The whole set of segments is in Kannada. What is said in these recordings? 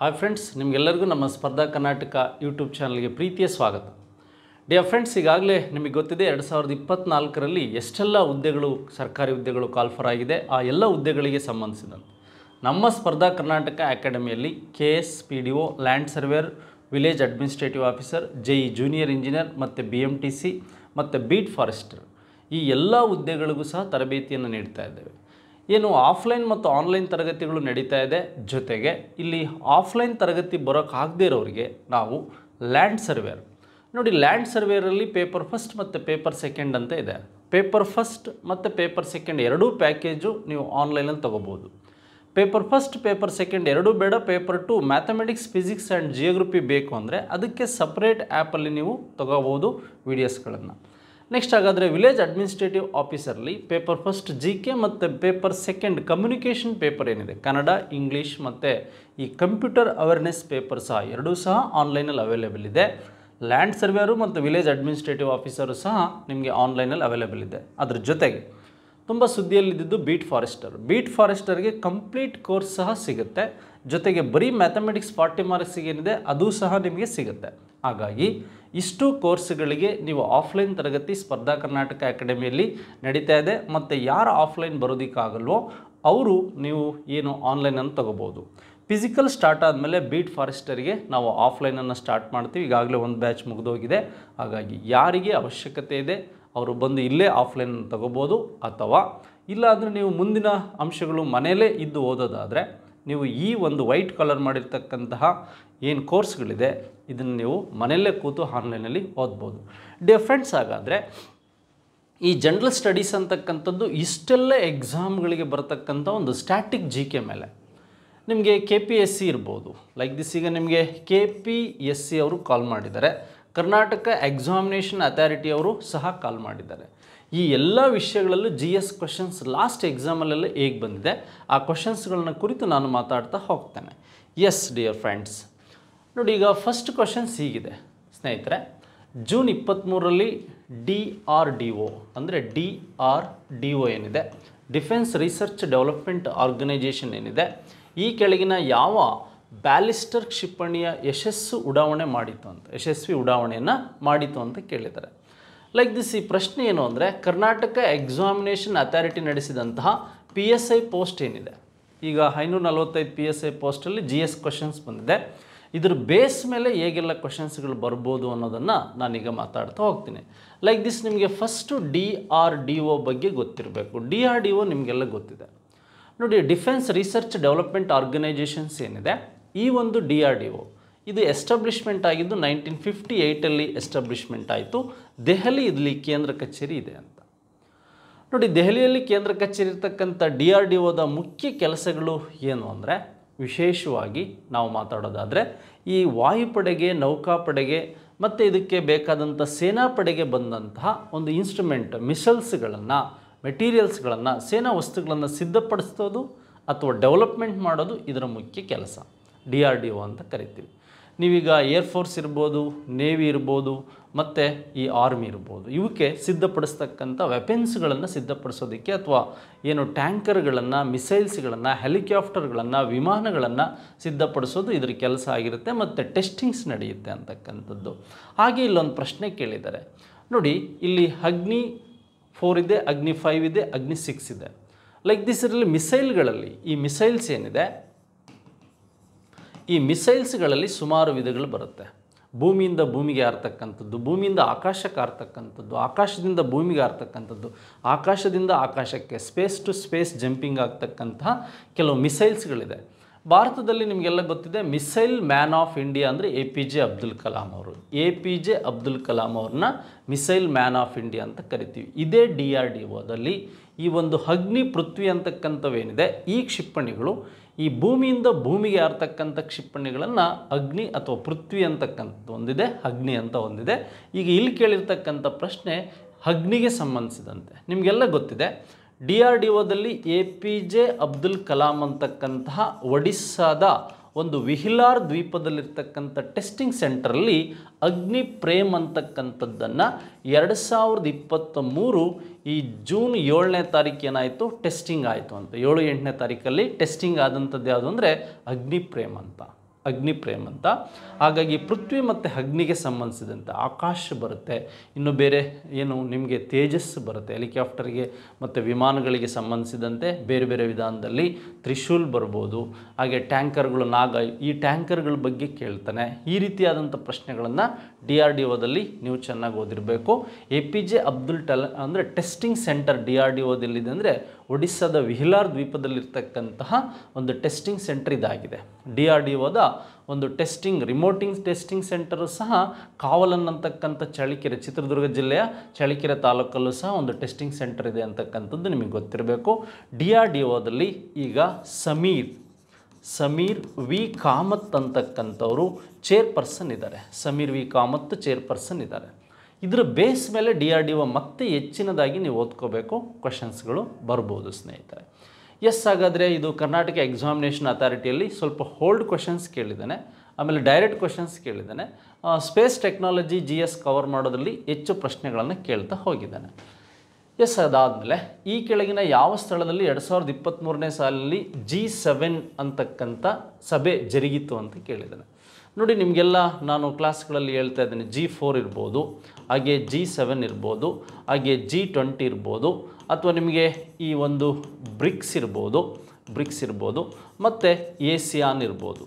ಹಾಯ್ ಫ್ರೆಂಡ್ಸ್, ನಿಮಗೆಲ್ಲರಿಗೂ ನಮ್ಮ ಸ್ಪರ್ಧಾ ಕರ್ನಾಟಕ ಯೂಟ್ಯೂಬ್ ಚಾನಲ್ಗೆ ಪ್ರೀತಿಯ ಸ್ವಾಗತ. ಡಿಯರ್ ಫ್ರೆಂಡ್ಸ್, ಈಗಾಗಲೇ ನಿಮಗೆ ಗೊತ್ತಿದೆ 2024ರಲ್ಲಿ ಎಷ್ಟೆಲ್ಲ ಹುದ್ದೆಗಳು ಸರ್ಕಾರಿ ಹುದ್ದೆಗಳು ಕಾಲ್ಫರ್ ಆಗಿದೆ. ಆ ಎಲ್ಲ ಹುದ್ದೆಗಳಿಗೆ ಸಂಬಂಧಿಸಿದಂತೆ ನಮ್ಮ ಸ್ಪರ್ಧಾ ಕರ್ನಾಟಕ ಅಕಾಡೆಮಿಯಲ್ಲಿ KS PDO, land surveyor, village administrative officer, JE junior engineer ಮತ್ತು BMTC ಮತ್ತು ಬೀಟ್ ಫಾರೆಸ್ಟರ್ ಈ ಎಲ್ಲ ಹುದ್ದೆಗಳಿಗೂ ಸಹ ತರಬೇತಿಯನ್ನು ನೀಡ್ತಾ ಇದ್ದೇವೆ. ಏನು ಆಫ್ಲೈನ್ ಮತ್ತು ಆನ್ಲೈನ್ ತರಗತಿಗಳು ನಡೀತಾ ಇದೆ. ಜೊತೆಗೆ ಇಲ್ಲಿ ಆಫ್ಲೈನ್ ತರಗತಿ ಬರೋಕ್ಕಾಗದೇ ಇರೋರಿಗೆ ನಾವು ಲ್ಯಾಂಡ್ ಸರ್ವೇಯರ್ ನೋಡಿ, ಲ್ಯಾಂಡ್ ಸರ್ವೇಯರಲ್ಲಿ ಪೇಪರ್ ಫಸ್ಟ್ ಮತ್ತು ಪೇಪರ್ ಸೆಕೆಂಡ್ ಅಂತ ಇದೆ. ಪೇಪರ್ ಫಸ್ಟ್ ಮತ್ತು ಪೇಪರ್ ಸೆಕೆಂಡ್ ಎರಡೂ ಪ್ಯಾಕೇಜು ನೀವು ಆನ್ಲೈನಲ್ಲಿ ತೊಗೋಬೋದು. ಪೇಪರ್ ಫಸ್ಟ್ ಪೇಪರ್ ಸೆಕೆಂಡ್ ಎರಡೂ ಬೇಡ, paper 2 mathematics, physics and geography ಬೇಕು ಅಂದರೆ ಅದಕ್ಕೆ ಸಪ್ರೇಟ್ ಆ್ಯಪಲ್ಲಿ ನೀವು ತೊಗೋಬೋದು ವೀಡಿಯೋಸ್ಗಳನ್ನು. ನೆಕ್ಸ್ಟ್ ಹಾಗಾದರೆ ವಿಲೇಜ್ ಅಡ್ಮಿನಿಸ್ಟ್ರೇಟಿವ್ ಆಫೀಸರ್ಲಿ ಪೇಪರ್ ಫಸ್ಟ್ GK ಮತ್ತು ಪೇಪರ್ ಸೆಕೆಂಡ್ ಕಮ್ಯುನಿಕೇಷನ್ ಪೇಪರ್ ಏನಿದೆ, ಕನ್ನಡ, ಇಂಗ್ಲೀಷ್ ಮತ್ತು ಈ ಕಂಪ್ಯೂಟರ್ ಅವೇರ್ನೆಸ್ ಪೇಪರ್ ಸಹ ಎರಡೂ ಸಹ ಆನ್ಲೈನಲ್ಲಿ ಅವೈಲೇಬಲ್ ಇದೆ. ಲ್ಯಾಂಡ್ ಸರ್ವೇಯರು ಮತ್ತು ವಿಲೇಜ್ ಅಡ್ಮಿನಿಸ್ಟ್ರೇಟಿವ್ ಆಫೀಸರು ಸಹ ನಿಮಗೆ ಆನ್ಲೈನಲ್ಲಿ ಅವೈಲೇಬಲ್ ಇದೆ. ಅದ್ರ ಜೊತೆಗೆ ತುಂಬ ಸುದ್ದಿಯಲ್ಲಿದ್ದು ಬೀಟ್ ಫಾರೆಸ್ಟರ್ಗೆ ಕಂಪ್ಲೀಟ್ ಕೋರ್ಸ್ ಸಹ ಸಿಗುತ್ತೆ. ಜೊತೆಗೆ ಬರೀ ಮ್ಯಾಥಮೆಟಿಕ್ಸ್ 40 ಮಾರ್ಕ್ಸಿಗೆ ಏನಿದೆ ಅದು ಸಹ ನಿಮಗೆ ಸಿಗುತ್ತೆ. ಹಾಗಾಗಿ ಇಷ್ಟು ಕೋರ್ಸ್ಗಳಿಗೆ ನೀವು ಆಫ್ಲೈನ್ ತರಗತಿ ಸ್ಪರ್ಧಾ ಕರ್ನಾಟಕ ಅಕಾಡೆಮಿಯಲ್ಲಿ ನಡೀತಾ ಇದೆ. ಮತ್ತು ಯಾರು ಆಫ್ಲೈನ್ ಬರೋದಕ್ಕಾಗಲ್ವೋ ಅವರು ನೀವು ಏನು ಆನ್ಲೈನನ್ನು ತೊಗೋಬೋದು. ಫಿಸಿಕಲ್ ಸ್ಟಾರ್ಟ್ ಆದಮೇಲೆ ಬೀಟ್ ಫಾರೆಸ್ಟರಿಗೆ ನಾವು ಆಫ್ಲೈನನ್ನು ಸ್ಟಾರ್ಟ್ ಮಾಡ್ತೀವಿ. ಈಗಾಗಲೇ ಒಂದು ಬ್ಯಾಚ್ ಮುಗಿದೋಗಿದೆ. ಹಾಗಾಗಿ ಯಾರಿಗೆ ಅವಶ್ಯಕತೆ ಇದೆ ಅವರು ಬಂದು ಇಲ್ಲೇ ಆಫ್ಲೈನನ್ನು ತೊಗೋಬೋದು. ಅಥವಾ ಇಲ್ಲಾಂದರೆ ನೀವು ಮುಂದಿನ ಅಂಶಗಳು ಮನೆಯಲ್ಲೇ ಇದ್ದು ಓದೋದಾದರೆ ನೀವು ಈ ಒಂದು ವೈಟ್ ಕಲರ್ ಮಾಡಿರ್ತಕ್ಕಂತಹ ಏನು ಕೋರ್ಸ್ಗಳಿದೆ ಇದನ್ನು ನೀವು ಮನೆಯಲ್ಲೇ ಕೂತು ಆನ್ಲೈನಲ್ಲಿ ಓದ್ಬೋದು. ಡಿಯರ್ ಫ್ರೆಂಡ್ಸ್, ಹಾಗಾದರೆ ಈ ಜನರಲ್ ಸ್ಟಡೀಸ್ ಅಂತಕ್ಕಂಥದ್ದು ಇಷ್ಟೆಲ್ಲ ಎಕ್ಸಾಮ್ಗಳಿಗೆ ಬರತಕ್ಕಂಥ ಒಂದು ಸ್ಟ್ಯಾಟಿಕ್ GK ಮೇಲೆ ನಿಮಗೆ KPSC ಇರ್ಬೋದು. ಲೈಕ್ ದಿಸ್ ಈಗ ನಿಮಗೆ KPSC ಅವರು ಕಾಲ್ ಮಾಡಿದ್ದಾರೆ, ಕರ್ನಾಟಕ ಎಕ್ಸಾಮಿನೇಷನ್ ಅಥಾರಿಟಿ ಅವರು ಸಹ ಕಾಲ್ ಮಾಡಿದ್ದಾರೆ. ಈ ಎಲ್ಲ ವಿಷಯಗಳಲ್ಲೂ GS ಕ್ವಶನ್ಸ್ ಲಾಸ್ಟ್ ಎಕ್ಸಾಮಲ್ಲೆಲ್ಲ ಹೇಗೆ ಬಂದಿದೆ ಆ ಕ್ವಶನ್ಸ್ಗಳನ್ನ ಕುರಿತು ನಾನು ಮಾತಾಡ್ತಾ ಹೋಗ್ತೇನೆ. ಎಸ್ ಡಿಯರ್ ಫ್ರೆಂಡ್ಸ್, ನೋಡಿ ಈಗ ಫಸ್ಟ್ ಕ್ವಶನ್ಸ್ ಹೀಗಿದೆ ಸ್ನೇಹಿತರೆ. ಜೂನ್ 23ರಲ್ಲಿ DRDO ಅಂದರೆ DRDO ಏನಿದೆ, ಡಿಫೆನ್ಸ್ ರಿಸರ್ಚ್ ಡೆವಲಪ್ಮೆಂಟ್ ಆರ್ಗನೈಜೇಷನ್ ಏನಿದೆ, ಈ ಕೆಳಗಿನ ಯಾವ ಬ್ಯಾಲಿಸ್ಟರ್ ಕ್ಷಿಪಣಿಯ ಯಶಸ್ವಿ ಉಡಾವಣೆಯನ್ನು ಮಾಡಿತು ಅಂತ ಕೇಳಿದ್ದಾರೆ. ಲೈಕ್ ದಿಸ್ ಈ ಪ್ರಶ್ನೆ ಏನು ಅಂದರೆ, ಕರ್ನಾಟಕ ಎಕ್ಸಾಮಿನೇಷನ್ ಅಥಾರಿಟಿ ನಡೆಸಿದಂತಹ PSI ಪೋಸ್ಟ್ ಏನಿದೆ, ಈಗ 545 PSI ಪೋಸ್ಟಲ್ಲಿ GS ಕ್ವಶನ್ಸ್ ಬಂದಿದೆ. ಇದ್ರ ಬೇಸ್ ಮೇಲೆ ಹೇಗೆಲ್ಲ ಕ್ವಶನ್ಸ್ಗಳು ಬರ್ಬೋದು ಅನ್ನೋದನ್ನು ನಾನೀಗ ಮಾತಾಡ್ತಾ ಹೋಗ್ತೀನಿ. ಲೈಕ್ ದಿಸ್ ನಿಮಗೆ ಫಸ್ಟು DRDO ಬಗ್ಗೆ ಗೊತ್ತಿರಬೇಕು. DRDO ನಿಮಗೆಲ್ಲ ಗೊತ್ತಿದೆ ನೋಡಿ, ಡಿಫೆನ್ಸ್ ರಿಸರ್ಚ್ ಡೆವಲಪ್ಮೆಂಟ್ ಆರ್ಗನೈಜೇಷನ್ಸ್ ಏನಿದೆ, ಈ ಒಂದು DRDO ಇದು ಎಸ್ಟಾಬ್ಲಿಷ್ಮೆಂಟ್ ಆಗಿದ್ದು 1958ಅಲ್ಲಿ ಎಸ್ಟಾಬ್ಲಿಷ್ಮೆಂಟ್ ಆಯಿತು. ದೆಹಲಿ ಇಲ್ಲಿ ಕೇಂದ್ರ ಕಚೇರಿ ಇದೆ ಅಂತ ನೋಡಿ. ದೆಹಲಿಯಲ್ಲಿ ಕೇಂದ್ರ ಕಚೇರಿ ಇರ್ತಕ್ಕಂಥ DRDOದ ಮುಖ್ಯ ಕೆಲಸಗಳು ಏನು ಅಂದರೆ, ವಿಶೇಷವಾಗಿ ನಾವು ಮಾತಾಡೋದಾದರೆ ಈ ವಾಯುಪಡೆಗೆ, ನೌಕಾಪಡೆಗೆ ಮತ್ತು ಇದಕ್ಕೆ ಬೇಕಾದಂಥ ಸೇನಾಪಡೆಗೆ ಬಂದಂತಹ ಒಂದು ಇನ್ಸ್ಟ್ರುಮೆಂಟ್, ಮಿಸೈಲ್ಸ್ಗಳನ್ನು, ಮೆಟೀರಿಯಲ್ಸ್ಗಳನ್ನು, ಸೇನಾ ವಸ್ತುಗಳನ್ನು ಸಿದ್ಧಪಡಿಸೋದು ಅಥವಾ ಡೆವಲಪ್ಮೆಂಟ್ ಮಾಡೋದು ಇದರ ಮುಖ್ಯ ಕೆಲಸ, DRDO ಅಂತ ಕರಿತೀವಿ. ನೀವೀಗ ಏರ್ಫೋರ್ಸ್ ಇರ್ಬೋದು, ನೇವಿ ಇರ್ಬೋದು ಮತ್ತು ಈ ಆರ್ಮಿ ಇರ್ಬೋದು, ಇವಕ್ಕೆ ಸಿದ್ಧಪಡಿಸ್ತಕ್ಕಂಥ ವೆಪನ್ಸ್ಗಳನ್ನು ಸಿದ್ಧಪಡಿಸೋದಕ್ಕೆ ಅಥವಾ ಏನು ಟ್ಯಾಂಕರ್ಗಳನ್ನು, ಮಿಸೈಲ್ಸ್ಗಳನ್ನು, ಹೆಲಿಕಾಪ್ಟರ್ಗಳನ್ನು, ವಿಮಾನಗಳನ್ನು ಸಿದ್ಧಪಡಿಸೋದು ಇದರ ಕೆಲಸ ಆಗಿರುತ್ತೆ. ಮತ್ತು ಟೆಸ್ಟಿಂಗ್ಸ್ ನಡೆಯುತ್ತೆ ಅಂತಕ್ಕಂಥದ್ದು. ಹಾಗೆ ಇಲ್ಲೊಂದು ಪ್ರಶ್ನೆ ಕೇಳಿದ್ದಾರೆ ನೋಡಿ, ಇಲ್ಲಿ ಅಗ್ನಿ 4 ಇದೆ, ಅಗ್ನಿ 5 ಇದೆ, ಅಗ್ನಿ 6 ಇದೆ. ಲೈಕ್ ದಿಸ್ ಇದರಲ್ಲಿ ಮಿಸೈಲ್ಗಳಲ್ಲಿ ಈ ಮಿಸೈಲ್ಸ್ ಏನಿದೆ, ಈ ಮಿಸೈಲ್ಸ್ಗಳಲ್ಲಿ ಸುಮಾರು ವಿಧಗಳು ಬರುತ್ತೆ. ಭೂಮಿಯಿಂದ ಭೂಮಿಗೆ ಹಾರ್ತಕ್ಕಂಥದ್ದು, ಭೂಮಿಯಿಂದ ಆಕಾಶಕ್ಕೆ ಹಾರ್ತಕ್ಕಂಥದ್ದು, ಆಕಾಶದಿಂದ ಭೂಮಿಗೆ ಹಾರ್ತಕ್ಕಂಥದ್ದು, ಆಕಾಶದಿಂದ ಆಕಾಶಕ್ಕೆ ಸ್ಪೇಸ್ ಟು ಸ್ಪೇಸ್ ಜಂಪಿಂಗ್ ಆಗ್ತಕ್ಕಂತಹ ಕೆಲವು ಮಿಸೈಲ್ಸ್ಗಳಿದೆ. ಭಾರತದಲ್ಲಿ ನಿಮಗೆಲ್ಲ ಗೊತ್ತಿದೆ, ಮಿಸೈಲ್ ಮ್ಯಾನ್ ಆಫ್ ಇಂಡಿಯಾ ಅಂದರೆ APJ ಅಬ್ದುಲ್ ಕಲಾಂ ಅವರು. APJ ಅಬ್ದುಲ್ ಕಲಾಂ ಅವ್ರನ್ನ ಮಿಸೈಲ್ ಮ್ಯಾನ್ ಆಫ್ ಇಂಡಿಯಾ ಅಂತ ಕರಿತೀವಿ. ಇದೇ DRDOದಲ್ಲಿ ಈ ಒಂದು ಅಗ್ನಿ, ಪೃಥ್ವಿ ಅಂತಕ್ಕಂಥವೇನಿದೆ, ಈ ಕ್ಷಿಪಣಿಗಳು ಈ ಭೂಮಿಯಿಂದ ಭೂಮಿಗೆ ಹಾರ್ತಕ್ಕಂಥ ಕ್ಷಿಪಣಿಗಳನ್ನು ಅಗ್ನಿ ಅಥವಾ ಪೃಥ್ವಿ ಅಂತಕ್ಕಂಥದ್ದು ಒಂದಿದೆ, ಅಗ್ನಿ ಅಂತ ಒಂದಿದೆ. ಈಗ ಇಲ್ಲಿ ಕೇಳಿರ್ತಕ್ಕಂಥ ಪ್ರಶ್ನೆ ಅಗ್ನಿಗೆ ಸಂಬಂಧಿಸಿದಂತೆ. ನಿಮಗೆಲ್ಲ ಗೊತ್ತಿದೆ, DRDOದಲ್ಲಿ APJ ಅಬ್ದುಲ್ ಕಲಾಂ ಅಂತಕ್ಕಂತಹ ಒಡಿಸ್ಸಾದ ಒಂದು ವಿಹಿಲಾರ್ ದ್ವೀಪದಲ್ಲಿರ್ತಕ್ಕಂಥ ಟೆಸ್ಟಿಂಗ್ ಸೆಂಟರಲ್ಲಿ ಅಗ್ನಿ ಪ್ರೇಮ್ ಅಂತಕ್ಕಂಥದ್ದನ್ನು 2023 ಈ ಜೂನ್ 7ನೇ ತಾರೀಕು ಏನಾಯಿತು, ಟೆಸ್ಟಿಂಗ್ ಆಯಿತು ಅಂತ. 7-8ನೇ ತಾರೀಕಲ್ಲಿ ಟೆಸ್ಟಿಂಗ್ ಆದಂಥದ್ದು ಯಾವುದು ಅಂದರೆ ಅಗ್ನಿ ಪ್ರೇಮ್ ಅಂತ. ಅಗ್ನಿ ಪ್ರೇಮ್ ಅಂತ. ಹಾಗಾಗಿ ಪೃಥ್ವಿ ಮತ್ತು ಅಗ್ನಿಗೆ ಸಂಬಂಧಿಸಿದಂತೆ ಆಕಾಶ ಬರುತ್ತೆ, ಇನ್ನು ಬೇರೆ ಏನು ನಿಮಗೆ ತೇಜಸ್ಸು ಬರುತ್ತೆ, ಹೆಲಿಕಾಪ್ಟರ್ಗೆ ಮತ್ತು ವಿಮಾನಗಳಿಗೆ ಸಂಬಂಧಿಸಿದಂತೆ ಬೇರೆ ಬೇರೆ ವಿಧಾನದಲ್ಲಿ ತ್ರಿಶೂಲ್ ಬರ್ಬೋದು. ಹಾಗೆ ಟ್ಯಾಂಕರ್ಗಳು ಈ ಟ್ಯಾಂಕರ್ಗಳ ಬಗ್ಗೆ ಕೇಳ್ತಾನೆ. ಈ ರೀತಿಯಾದಂಥ ಪ್ರಶ್ನೆಗಳನ್ನು DRDOದಲ್ಲಿ ನೀವು ಚೆನ್ನಾಗಿ ಓದಿರಬೇಕು. APJ ಅಬ್ದುಲ್ ಅಂದರೆ ಟೆಸ್ಟಿಂಗ್ ಸೆಂಟರ್ DRDOದಲ್ಲಿದೆ ಅಂದರೆ ಒಡಿಸ್ಸಾದ ವಿಹಿಲಾರ್ ದ್ವೀಪದಲ್ಲಿರ್ತಕ್ಕಂತಹ ಒಂದು ಟೆಸ್ಟಿಂಗ್ ಸೆಂಟರ್ ಇದಾಗಿದೆ. DRDOದ ಒಂದು ರಿಮೋಟಿಂಗ್ ಟೆಸ್ಟಿಂಗ್ ಸೆಂಟರು ಸಹ ಕಾವಲನ್ ಅಂತಕ್ಕಂಥ ಚಳ್ಳಕೆರೆ, ಚಿತ್ರದುರ್ಗ ಜಿಲ್ಲೆಯ ಚಳ್ಳಕೆರೆ ತಾಲೂಕಲ್ಲೂ ಸಹ ಒಂದು ಟೆಸ್ಟಿಂಗ್ ಸೆಂಟರ್ ಇದೆ ಅಂತಕ್ಕಂಥದ್ದು ನಿಮಗೆ ಗೊತ್ತಿರಬೇಕು. DRDOದಲ್ಲಿ ಈಗ ಸಮೀರ್ ವಿ ಕಾಮತ್ ಅಂತಕ್ಕಂಥವರು ಚೇರ್ಪರ್ಸನ್ ಇದ್ದಾರೆ. ಸಮೀರ್ ವಿ ಕಾಮತ್ ಚೇರ್ಪರ್ಸನ್ ಇದ್ದಾರೆ. ಇದರ ಬೇಸ್ ಮೇಲೆ DRDO ಮತ್ತೆ ಹೆಚ್ಚಿನದಾಗಿ ನೀವು ಓದ್ಕೋಬೇಕು, ಕ್ವಶನ್ಸ್ಗಳು ಬರ್ಬೋದು ಸ್ನೇಹಿತರೆ. ಹಾಗಾದರೆ ಇದು ಕರ್ನಾಟಕ ಎಕ್ಸಾಮಿನೇಷನ್ ಅಥಾರಿಟಿಯಲ್ಲಿ ಸ್ವಲ್ಪ ಹೋಲ್ಡ್ ಕ್ವಶನ್ಸ್ ಕೇಳಿದ್ದಾನೆ, ಆಮೇಲೆ ಡೈರೆಕ್ಟ್ ಕ್ವಶನ್ಸ್ ಕೇಳಿದ್ದಾನೆ. ಸ್ಪೇಸ್ ಟೆಕ್ನಾಲಜಿ GS ಕವರ್ ಮಾಡೋದ್ರಲ್ಲಿ ಹೆಚ್ಚು ಪ್ರಶ್ನೆಗಳನ್ನು ಕೇಳ್ತಾ ಹೋಗಿದ್ದಾನೆ. ಅದಾದಮೇಲೆ ಈ ಕೆಳಗಿನ ಯಾವ ಸ್ಥಳದಲ್ಲಿ 2023ನೇ ಸಾಲಿನಲ್ಲಿ G7 ಅಂತಕ್ಕಂಥ ಸಭೆ ಜರುಗಿತು ಅಂತ ಕೇಳಿದ್ದಾನೆ. ನೋಡಿ, ನಿಮಗೆಲ್ಲ ನಾನು ಕ್ಲಾಸ್ಗಳಲ್ಲಿ ಹೇಳ್ತಾ ಇದ್ದೀನಿ, G4 ಇರ್ಬೋದು, ಹಾಗೆ G7 ಇರ್ಬೋದು, ಹಾಗೆ G20 ಇರ್ಬೋದು, ಅಥವಾ ನಿಮಗೆ ಈ ಒಂದು ಬ್ರಿಕ್ಸ್ ಇರ್ಬೋದು ಮತ್ತು ಏಸಿಯಾನ್ ಇರ್ಬೋದು.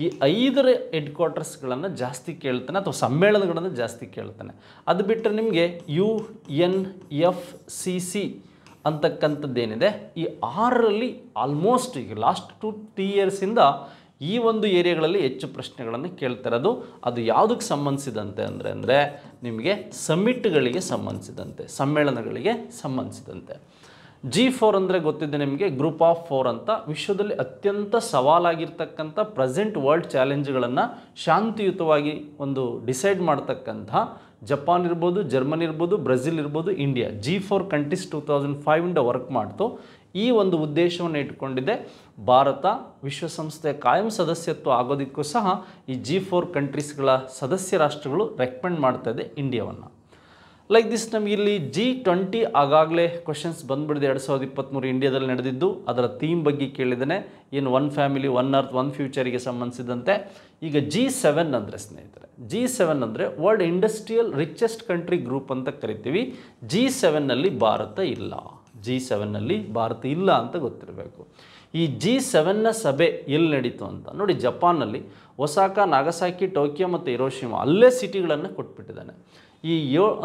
ಈ 5 ಹೆಡ್ ಕ್ವಾರ್ಟರ್ಸ್ಗಳನ್ನು ಜಾಸ್ತಿ ಕೇಳ್ತಾನೆ ಅಥವಾ ಸಮ್ಮೇಳನಗಳನ್ನು ಜಾಸ್ತಿ ಕೇಳ್ತಾನೆ. ಅದು ಬಿಟ್ಟರೆ ನಿಮಗೆ UNFCC ಅಂತಕ್ಕಂಥದ್ದೇನಿದೆ, ಈ 6ರಲ್ಲಿ ಆಲ್ಮೋಸ್ಟ್ ಈಗ ಲಾಸ್ಟ್ 2-3 ಇಯರ್ಸಿಂದ ಈ ಒಂದು ಏರಿಯಾಗಳಲ್ಲಿ ಹೆಚ್ಚು ಪ್ರಶ್ನೆಗಳನ್ನು ಕೇಳ್ತಿರೋದು. ಅದು ಯಾವುದಕ್ಕೆ ಸಂಬಂಧಿಸಿದಂತೆ ಅಂದರೆ ನಿಮಗೆ ಸಮ್ಮಿಟ್ಗಳಿಗೆ ಸಂಬಂಧಿಸಿದಂತೆ, ಸಮ್ಮೇಳನಗಳಿಗೆ ಸಂಬಂಧಿಸಿದಂತೆ. G4 ಅಂದರೆ ಗೊತ್ತಿದೆ ನಿಮಗೆ, ಗ್ರೂಪ್ ಆಫ್ 4 ಅಂತ. ವಿಶ್ವದಲ್ಲಿ ಅತ್ಯಂತ ಸವಾಲಾಗಿರ್ತಕ್ಕಂಥ ಪ್ರೆಸೆಂಟ್ ವರ್ಲ್ಡ್ ಚಾಲೆಂಜ್ಗಳನ್ನು ಶಾಂತಿಯುತವಾಗಿ ಒಂದು ಡಿಸೈಡ್ ಮಾಡ್ತಕ್ಕಂಥ ಜಪಾನ್ ಇರ್ಬೋದು, ಜರ್ಮನಿ ಇರ್ಬೋದು, ಬ್ರೆಜಿಲ್ ಇರ್ಬೋದು, ಇಂಡಿಯಾ G4 ಕಂಟ್ರೀಸ್ 2005ಇಂದ ವರ್ಕ್ ಮಾಡ್ತು. ಈ ಒಂದು ಉದ್ದೇಶವನ್ನು ಇಟ್ಕೊಂಡಿದೆ. ಭಾರತ ವಿಶ್ವಸಂಸ್ಥೆಯ ಕಾಯಂ ಸದಸ್ಯತ್ವ ಆಗೋದಕ್ಕೂ ಸಹ ಈ G4 ಕಂಟ್ರೀಸ್ಗಳ ಸದಸ್ಯ ರಾಷ್ಟ್ರಗಳು ರೆಕಮೆಂಡ್ ಮಾಡ್ತಾ ಇದೆ ಇಂಡಿಯಾವನ್ನು. ಲೈಕ್ ದಿಸ್ ನಮಗೆ ಇಲ್ಲಿ G20 ಆಗಾಗಲೇ ಕ್ವಶನ್ಸ್ ಬಂದ್ಬಿಡಿದೆ. 2023 ಇಂಡಿಯಾದಲ್ಲಿ ನಡೆದಿದ್ದು. ಅದರ ಥೀಮ್ ಬಗ್ಗೆ ಕೇಳಿದ್ದಾನೆ, ಏನು one family one earth one ಫ್ಯೂಚರಿಗೆ ಸಂಬಂಧಿಸಿದಂತೆ. ಈಗ G7 ಅಂದರೆ ಸ್ನೇಹಿತರೆ, G7 ಅಂದರೆ world industrial richest country group ಅಂತ ಕರಿತೀವಿ. G7ನಲ್ಲಿ ಭಾರತ ಇಲ್ಲ ಅಂತ ಗೊತ್ತಿರಬೇಕು. ಈ G7ನ ಸಭೆ ಎಲ್ಲಿ ನಡೀತು ಅಂತ ನೋಡಿ, ಜಪಾನ್ನಲ್ಲಿ ಒಸಾಕಾ, ನಾಗಸಾಕಿ, ಟೋಕಿಯೋ ಮತ್ತು ಹಿರೋಶಿಮಾ ಅಲ್ಲೇ ಸಿಟಿಗಳನ್ನು ಕೊಟ್ಬಿಟ್ಟಿದ್ದಾನೆ. ಈ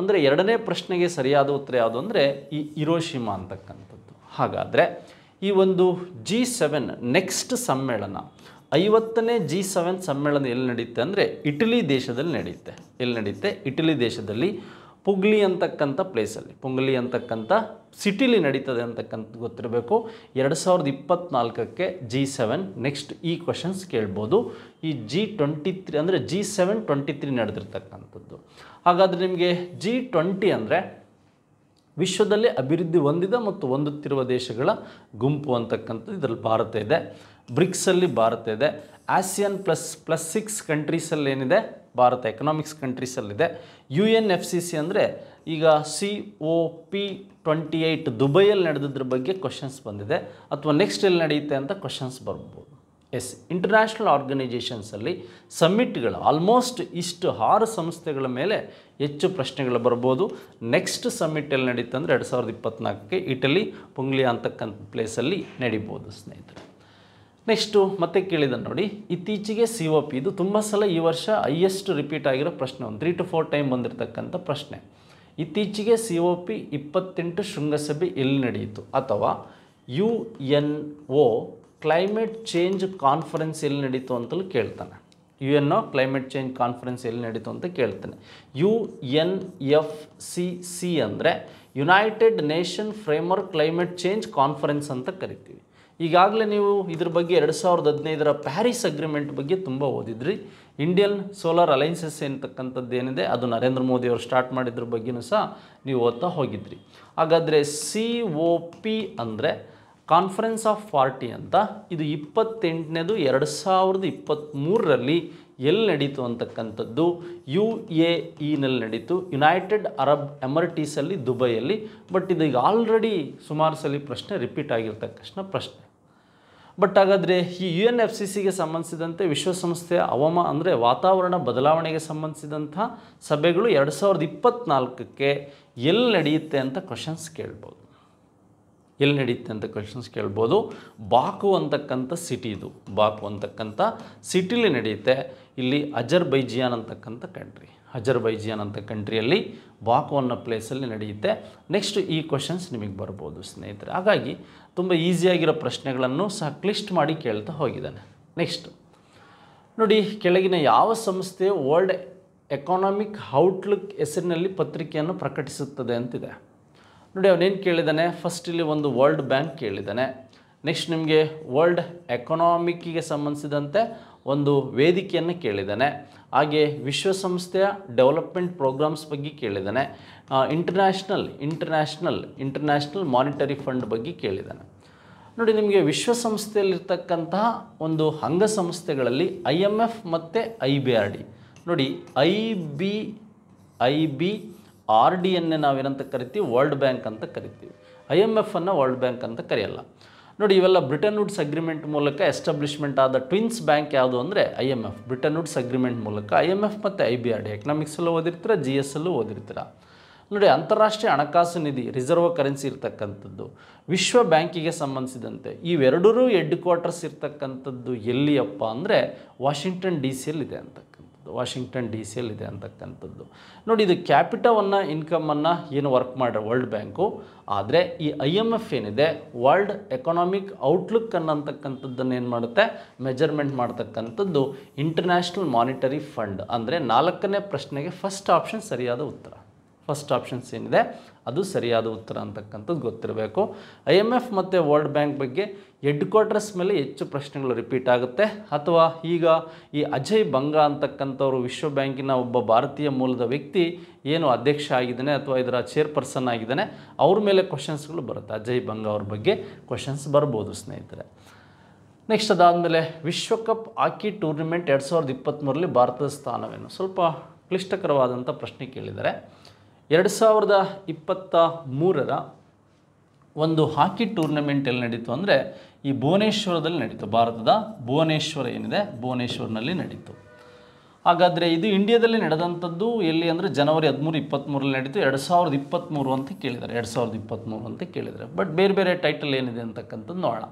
ಅಂದರೆ 2ನೇ ಪ್ರಶ್ನೆಗೆ ಸರಿಯಾದ ಉತ್ತರ ಯಾವುದು ಅಂದರೆ ಈ ಹಿರೋಶಿಮಾ ಅಂತಕ್ಕಂಥದ್ದು. ಹಾಗಾದರೆ ಈ ಒಂದು G7 ನೆಕ್ಸ್ಟ್ ಸಮ್ಮೇಳನ 50ನೇ G7 ಸಮ್ಮೇಳನ ಎಲ್ಲಿ ನಡೆಯುತ್ತೆ ಅಂದರೆ ಇಟಲಿ ದೇಶದಲ್ಲಿ ನಡೆಯುತ್ತೆ. ಇಟಲಿ ದೇಶದಲ್ಲಿ ಪುಗ್ಲಿ ಅಂತಕ್ಕಂಥ ಪ್ಲೇಸಲ್ಲಿ, ಪುಂಗ್ಲಿ ಅಂತಕ್ಕಂಥ ಸಿಟಿಲಿ ನಡೀತದೆ ಅಂತಕ್ಕಂಥದ್ದು ಗೊತ್ತಿರಬೇಕು. 2024ಕ್ಕೆ G7 ನೆಕ್ಸ್ಟ್ ಈ ಕ್ವಶನ್ಸ್ ಕೇಳ್ಬೋದು. ಈ G23 ಅಂದರೆ G7 23 ನಡೆದಿರ್ತಕ್ಕಂಥದ್ದು. ಹಾಗಾದರೆ ನಿಮಗೆ G20 ಅಂದರೆ ವಿಶ್ವದಲ್ಲಿ ಅಭಿವೃದ್ಧಿ ಹೊಂದಿದ ಮತ್ತು ಹೊಂದುತ್ತಿರುವ ದೇಶಗಳ ಗುಂಪು ಅಂತಕ್ಕಂಥದ್ದು. ಇದರಲ್ಲಿ ಭಾರತ ಇದೆ. ಬ್ರಿಕ್ಸಲ್ಲಿ ಭಾರತ ಇದೆ. ಆಸಿಯಾನ್ ಪ್ಲಸ್ 6 ಕಂಟ್ರೀಸಲ್ಲಿ ಏನಿದೆ, ಭಾರತ ಎಕನಾಮಿಕ್ಸ್ ಕಂಟ್ರೀಸಲ್ಲಿದೆ. UNFCC ಅಂದರೆ ಈಗ COP28 ದುಬೈಯಲ್ಲಿ ನಡೆದಿದ್ರ ಬಗ್ಗೆ ಕ್ವಶನ್ಸ್ ಬಂದಿದೆ, ಅಥವಾ ನೆಕ್ಸ್ಟ್ ಎಲ್ಲಿ ನಡೆಯುತ್ತೆ ಅಂತ ಕ್ವಶನ್ಸ್ ಬರ್ಬೋದು. ಇಂಟರ್ನ್ಯಾಷನಲ್ ಆರ್ಗನೈಜೇಷನ್ಸಲ್ಲಿ ಸಮ್ಮಿಟ್ಗಳು ಆಲ್ಮೋಸ್ಟ್ ಇಷ್ಟು 6 ಸಂಸ್ಥೆಗಳ ಮೇಲೆ ಹೆಚ್ಚು ಪ್ರಶ್ನೆಗಳು ಬರ್ಬೋದು. ನೆಕ್ಸ್ಟ್ ಸಮ್ಮಿಟ್ ಎಲ್ಲಿ ನಡೀತೆ ಅಂದರೆ 2024ಕ್ಕೆ ಇಟಲಿ ಪುಂಗ್ಲಿ ಅಂತಕ್ಕಂಥ ಪ್ಲೇಸಲ್ಲಿ ನಡೀಬೋದು ಸ್ನೇಹಿತರೆ. ನೆಕ್ಸ್ಟು ಮತ್ತೆ ಕೇಳಿದ ನೋಡಿ, ಇತ್ತೀಚೆಗೆ COP, ಇದು ತುಂಬ ಸಲ ಈ ವರ್ಷ ಹೈಯೆಸ್ಟ್ ರಿಪೀಟ್ ಆಗಿರೋ ಪ್ರಶ್ನೆ, ಒಂದು 3 to 4 ಟೈಮ್ ಬಂದಿರತಕ್ಕಂಥ ಪ್ರಶ್ನೆ. ಇತ್ತೀಚೆಗೆ COP 28 ಶೃಂಗಸಭೆ ಎಲ್ಲಿ ನಡೆಯಿತು, ಅಥವಾ UNO ಕ್ಲೈಮೇಟ್ ಚೇಂಜ್ ಕಾನ್ಫರೆನ್ಸ್ ಎಲ್ಲಿ ನಡೀತು ಅಂತಲೂ ಕೇಳ್ತಾನೆ. UNO ಕ್ಲೈಮೇಟ್ ಚೇಂಜ್ ಕಾನ್ಫರೆನ್ಸ್ ಎಲ್ಲಿ ನಡೀತು ಅಂತ ಕೇಳ್ತಾನೆ. UNFCC ಅಂದರೆ United nation framework climate change conference ಅಂತ ಕರಿತೀವಿ. ಈಗಾಗಲೇ ನೀವು ಇದ್ರ ಬಗ್ಗೆ 2015ರ ಪ್ಯಾರಿಸ್ ಅಗ್ರಿಮೆಂಟ್ ಬಗ್ಗೆ ತುಂಬ ಓದಿದ್ರಿ. ಇಂಡಿಯನ್ ಸೋಲಾರ್ ಅಲೈನ್ಸಸ್ ಅಂತಕ್ಕಂಥದ್ದು ಏನಿದೆ, ಅದು ನರೇಂದ್ರ ಮೋದಿ ಅವರು ಸ್ಟಾರ್ಟ್ ಮಾಡಿದ್ರ ಬಗ್ಗೆಯೂ ಸಹ ನೀವು ಓದ್ತಾ ಹೋಗಿದ್ರಿ. ಹಾಗಾದರೆ COP ಅಂದರೆ ಕಾನ್ಫರೆನ್ಸ್ ಆಫ್ ಪಾರ್ಟಿ ಅಂತ. ಇದು 28ನೇದು 2023ರಲ್ಲಿ ಎಲ್ಲಿ ನಡೀತು ಅಂತಕ್ಕಂಥದ್ದು UAEನಲ್ಲಿ ನಡೀತು, ಯುನೈಟೆಡ್ ಅರಬ್ ಎಮಿರೇಟ್ಸಲ್ಲಿ, ದುಬೈಯಲ್ಲಿ. ಬಟ್ ಇದು ಈಗ ಆಲ್ರೆಡಿ ಸುಮಾರು ಸಲ ಪ್ರಶ್ನೆ ರಿಪೀಟ್ ಆಗಿರ್ತಕ್ಕಂಥ ಪ್ರಶ್ನೆ. ಬಟ್ ಹಾಗಾದರೆ ಈ UNFCCಗೆ ಸಂಬಂಧಿಸಿದಂತೆ ವಿಶ್ವಸಂಸ್ಥೆಯ ಅಂದರೆ ವಾತಾವರಣ ಬದಲಾವಣೆಗೆ ಸಂಬಂಧಿಸಿದಂಥ ಸಭೆಗಳು 2024ಕ್ಕೆ ಎಲ್ಲಿ ನಡೆಯುತ್ತೆ ಅಂತ ಕ್ವಶನ್ಸ್ ಕೇಳ್ಬೋದು. ಎಲ್ಲಿ ನಡೆಯುತ್ತೆ ಅಂತ ಕ್ವಶನ್ಸ್ ಕೇಳ್ಬೋದು. ಬಾಕು ಅಂತಕ್ಕಂಥ ಸಿಟಿ, ಇದು ಬಾಕು ಅಂತಕ್ಕಂಥ ಸಿಟಿಲಿ ನಡೆಯುತ್ತೆ. ಇಲ್ಲಿ ಅಜರ್ಬೈಜಿಯಾನ್ ಅಂತಕ್ಕಂಥ ಕಂಟ್ರಿ, ಅಜರ್ಬೈಜಿಯಾನ್ ಅಂತ ಕಂಟ್ರಿಯಲ್ಲಿ ಬಾಕು ಅನ್ನೋ ಪ್ಲೇಸಲ್ಲಿ ನಡೆಯುತ್ತೆ. ನೆಕ್ಸ್ಟ್ ಈ ಕ್ವಶನ್ಸ್ ನಿಮಗೆ ಬರ್ಬೋದು ಸ್ನೇಹಿತರೆ. ಹಾಗಾಗಿ ತುಂಬ ಈಸಿಯಾಗಿರೋ ಪ್ರಶ್ನೆಗಳನ್ನು ಸಹ ಕ್ಲಿಸ್ಟ್ ಮಾಡಿ ಕೇಳ್ತಾ ಹೋಗಿದ್ದಾನೆ. ನೆಕ್ಸ್ಟ್ ನೋಡಿ, ಕೆಳಗಿನ ಯಾವ ಸಂಸ್ಥೆಯು ವರ್ಲ್ಡ್ ಎಕಾನಮಿಕ್ ಔಟ್ಲುಕ್ ಹೆಸರಿನಲ್ಲಿ ಪತ್ರಿಕೆಯನ್ನು ಪ್ರಕಟಿಸುತ್ತದೆ ಅಂತಿದೆ. ನೋಡಿ ಅವನೇನು ಕೇಳಿದ್ದಾನೆ, ಫಸ್ಟ್ ಇಲ್ಲಿ ಒಂದು ವರ್ಲ್ಡ್ ಬ್ಯಾಂಕ್ ಕೇಳಿದ್ದಾನೆ. ನೆಕ್ಸ್ಟ್ ನಿಮಗೆ ವರ್ಲ್ಡ್ ಎಕನಾಮಿಕ್ಕಿಗೆ ಸಂಬಂಧಿಸಿದಂತೆ ಒಂದು ವೇದಿಕೆಯನ್ನು ಕೇಳಿದ್ದಾನೆ. ಹಾಗೆ ವಿಶ್ವಸಂಸ್ಥೆಯ ಡೆವಲಪ್ಮೆಂಟ್ ಪ್ರೋಗ್ರಾಮ್ಸ್ ಬಗ್ಗೆ ಕೇಳಿದ್ದಾನೆ. ಇಂಟರ್ನ್ಯಾಷನಲ್ ಮಾನಿಟರಿ ಫಂಡ್ ಬಗ್ಗೆ ಕೇಳಿದ್ದಾನೆ. ನೋಡಿ ನಿಮಗೆ ವಿಶ್ವಸಂಸ್ಥೆಯಲ್ಲಿರ್ತಕ್ಕಂತಹ ಒಂದು ಅಂಗಸಂಸ್ಥೆಗಳಲ್ಲಿ IMF ಮತ್ತು IBRD. ನೋಡಿ IBRDಯನ್ನೇ ನಾವೇನಂತ ಕರಿತೀವಿ, ವರ್ಲ್ಡ್ ಬ್ಯಾಂಕ್ ಅಂತ ಕರಿತೀವಿ. IMFನ್ನು ವರ್ಲ್ಡ್ ಬ್ಯಾಂಕ್ ಅಂತ ಕರೆಯಲ್ಲ. ನೋಡಿ ಇವೆಲ್ಲ ಬ್ರಿಟನ್ ವುಡ್ಸ್ ಅಗ್ರಿಮೆಂಟ್ ಮೂಲಕ ಎಸ್ಟಾಬ್ಲಿಷ್ಮೆಂಟ್ ಆದ ಟ್ವಿನ್ಸ್ ಬ್ಯಾಂಕ್ ಯಾವುದು ಅಂದರೆ IMF. ಬ್ರಿಟನ್ ವುಡ್ಸ್ ಅಗ್ರಿಮೆಂಟ್ ಮೂಲಕ IMF ಮತ್ತು IBRD ಎಕನಾಮಿಕ್ಸಲ್ಲೂ ಓದಿರ್ತೀರ, GS ಅಲ್ಲೂ ಓದಿರ್ತೀರ. ನೋಡಿ ಅಂತಾರಾಷ್ಟ್ರೀಯ ಹಣಕಾಸು ನಿಧಿ, ರಿಸರ್ವ್ ಕರೆನ್ಸಿ ಇರ್ತಕ್ಕಂಥದ್ದು. ವಿಶ್ವ ಬ್ಯಾಂಕಿಗೆ ಸಂಬಂಧಿಸಿದಂತೆ ಇವೆರಡೂ ಹೆಡ್ ಕ್ವಾರ್ಟರ್ಸ್ ಇರ್ತಕ್ಕಂಥದ್ದು ಎಲ್ಲಿಯಪ್ಪ ಅಂದರೆ ವಾಷಿಂಗ್ಟನ್ DC ಯಲ್ಲಿದೆ ಅಂತಕ್ಕಂಥದ್ದು. ನೋಡಿ ಇದು ಕ್ಯಾಪಿಟವನ್ನು ಇನ್ಕಮನ್ನು ಏನು ವರ್ಕ್ ಮಾಡ್ರೆ ವರ್ಲ್ಡ್ ಬ್ಯಾಂಕು. ಆದರೆ ಈ IMF ಏನಿದೆ, ವರ್ಲ್ಡ್ ಎಕನಾಮಿಕ್ ಔಟ್ಲುಕ್ ಅನ್ನತಕ್ಕಂಥದ್ದನ್ನು ಏನು ಮಾಡುತ್ತೆ, ಮೆಜರ್ಮೆಂಟ್ ಮಾಡ್ತಕ್ಕಂಥದ್ದು ಇಂಟರ್ನ್ಯಾಷನಲ್ ಮಾನಿಟರಿ ಫಂಡ್. ಅಂದರೆ 4ನೇ ಪ್ರಶ್ನೆಗೆ ಫಸ್ಟ್ ಆಪ್ಷನ್ ಸರಿಯಾದ ಉತ್ತರ. ಫಸ್ಟ್ ಆಪ್ಷನ್ಸ್ ಏನಿದೆ ಅದು ಸರಿಯಾದ ಉತ್ತರ ಅಂತಕ್ಕಂಥದ್ದು ಗೊತ್ತಿರಬೇಕು. IMF ಮತ್ತು ವರ್ಲ್ಡ್ ಬ್ಯಾಂಕ್ ಬಗ್ಗೆ ಹೆಡ್ ಕ್ವಾರ್ಟರ್ಸ್ ಮೇಲೆ ಹೆಚ್ಚು ಪ್ರಶ್ನೆಗಳು ರಿಪೀಟ್ ಆಗುತ್ತೆ. ಅಥವಾ ಈಗ ಈ ಅಜಯ್ ಬಂಗಾ ಅಂತಕ್ಕಂಥವ್ರು ವಿಶ್ವ ಬ್ಯಾಂಕಿನ ಒಬ್ಬ ಭಾರತೀಯ ಮೂಲದ ವ್ಯಕ್ತಿ ಏನು ಅಧ್ಯಕ್ಷ ಆಗಿದ್ದಾನೆ ಅಥವಾ ಇದರ ಚೇರ್ಪರ್ಸನ್ ಆಗಿದ್ದಾನೆ, ಅವ್ರ ಮೇಲೆ ಕ್ವಶನ್ಸ್ಗಳು ಬರುತ್ತೆ. ಅಜಯ್ ಬಂಗಾ ಅವ್ರ ಬಗ್ಗೆ ಕ್ವಶನ್ಸ್ ಬರ್ಬೋದು ಸ್ನೇಹಿತರೆ. ನೆಕ್ಸ್ಟ್ ಅದಾದಮೇಲೆ ವಿಶ್ವಕಪ್ ಹಾಕಿ ಟೂರ್ನಿಮೆಂಟ್ 2023ರಲ್ಲಿ ಭಾರತದ ಸ್ಥಾನವೇನು? ಸ್ವಲ್ಪ ಕ್ಲಿಷ್ಟಕರವಾದಂಥ ಪ್ರಶ್ನೆ ಕೇಳಿದ್ದಾರೆ. 2023ರ ಒಂದು ಹಾಕಿ ಟೂರ್ನಮೆಂಟ್ ಎಲ್ಲಿ ನಡೀತು ಅಂದರೆ ಈ ಭುವನೇಶ್ವರದಲ್ಲಿ ನಡೀತು. ಭಾರತದ ಭುವನೇಶ್ವರ ಏನಿದೆ, ಭುವನೇಶ್ವರ್ನಲ್ಲಿ ನಡೀತು. ಹಾಗಾದರೆ ಇದು ಇಂಡಿಯಾದಲ್ಲಿ ನಡೆದಂಥದ್ದು ಎಲ್ಲಿ ಅಂದರೆ ಜನವರಿ 13, 23ರಲ್ಲಿ ನಡೀತು. 2023 ಅಂತ ಕೇಳಿದ್ದಾರೆ, 2023 ಅಂತ ಕೇಳಿದ್ದಾರೆ. ಬಟ್ ಬೇರೆ ಬೇರೆ ಟೈಟಲ್ ಏನಿದೆ ಅಂತಕ್ಕಂಥದ್ದು ನೋಡೋಣ.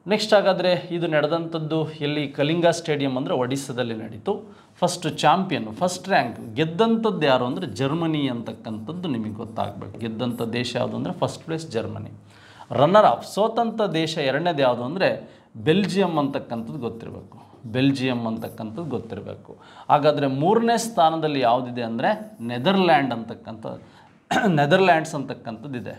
ನೆಕ್ಸ್ಟ್ ಹಾಗಾದರೆ ಇದು ನಡೆದಂಥದ್ದು ಎಲ್ಲಿ? ಕಲಿಂಗ ಸ್ಟೇಡಿಯಂ ಅಂದರೆ ಒಡಿಸ್ಸಾದಲ್ಲಿ ನಡೀತು. ಫಸ್ಟ್ ಚಾಂಪಿಯನ್, ಫಸ್ಟ್ ರ್ಯಾಂಕ್ ಗೆದ್ದಂಥದ್ದು ಯಾರು ಅಂದರೆ ಜರ್ಮನಿ ಅಂತಕ್ಕಂಥದ್ದು ನಿಮಗೆ ಗೊತ್ತಾಗಬೇಕು. ಗೆದ್ದಂಥ ದೇಶ ಯಾವುದು ಅಂದರೆ first place Germany. Runner up, ಸೋತಂಥ ದೇಶ ಎರಡನೇದು ಯಾವುದು ಅಂದರೆ ಬೆಲ್ಜಿಯಂ ಅಂತಕ್ಕಂಥದ್ದು ಗೊತ್ತಿರಬೇಕು. ಹಾಗಾದರೆ 3ನೇ ಸ್ಥಾನದಲ್ಲಿ ಯಾವುದಿದೆ ಅಂದರೆ ನೆದರ್ಲ್ಯಾಂಡ್ಸ್ ಅಂತಕ್ಕಂಥದ್ದು ಇದೆ.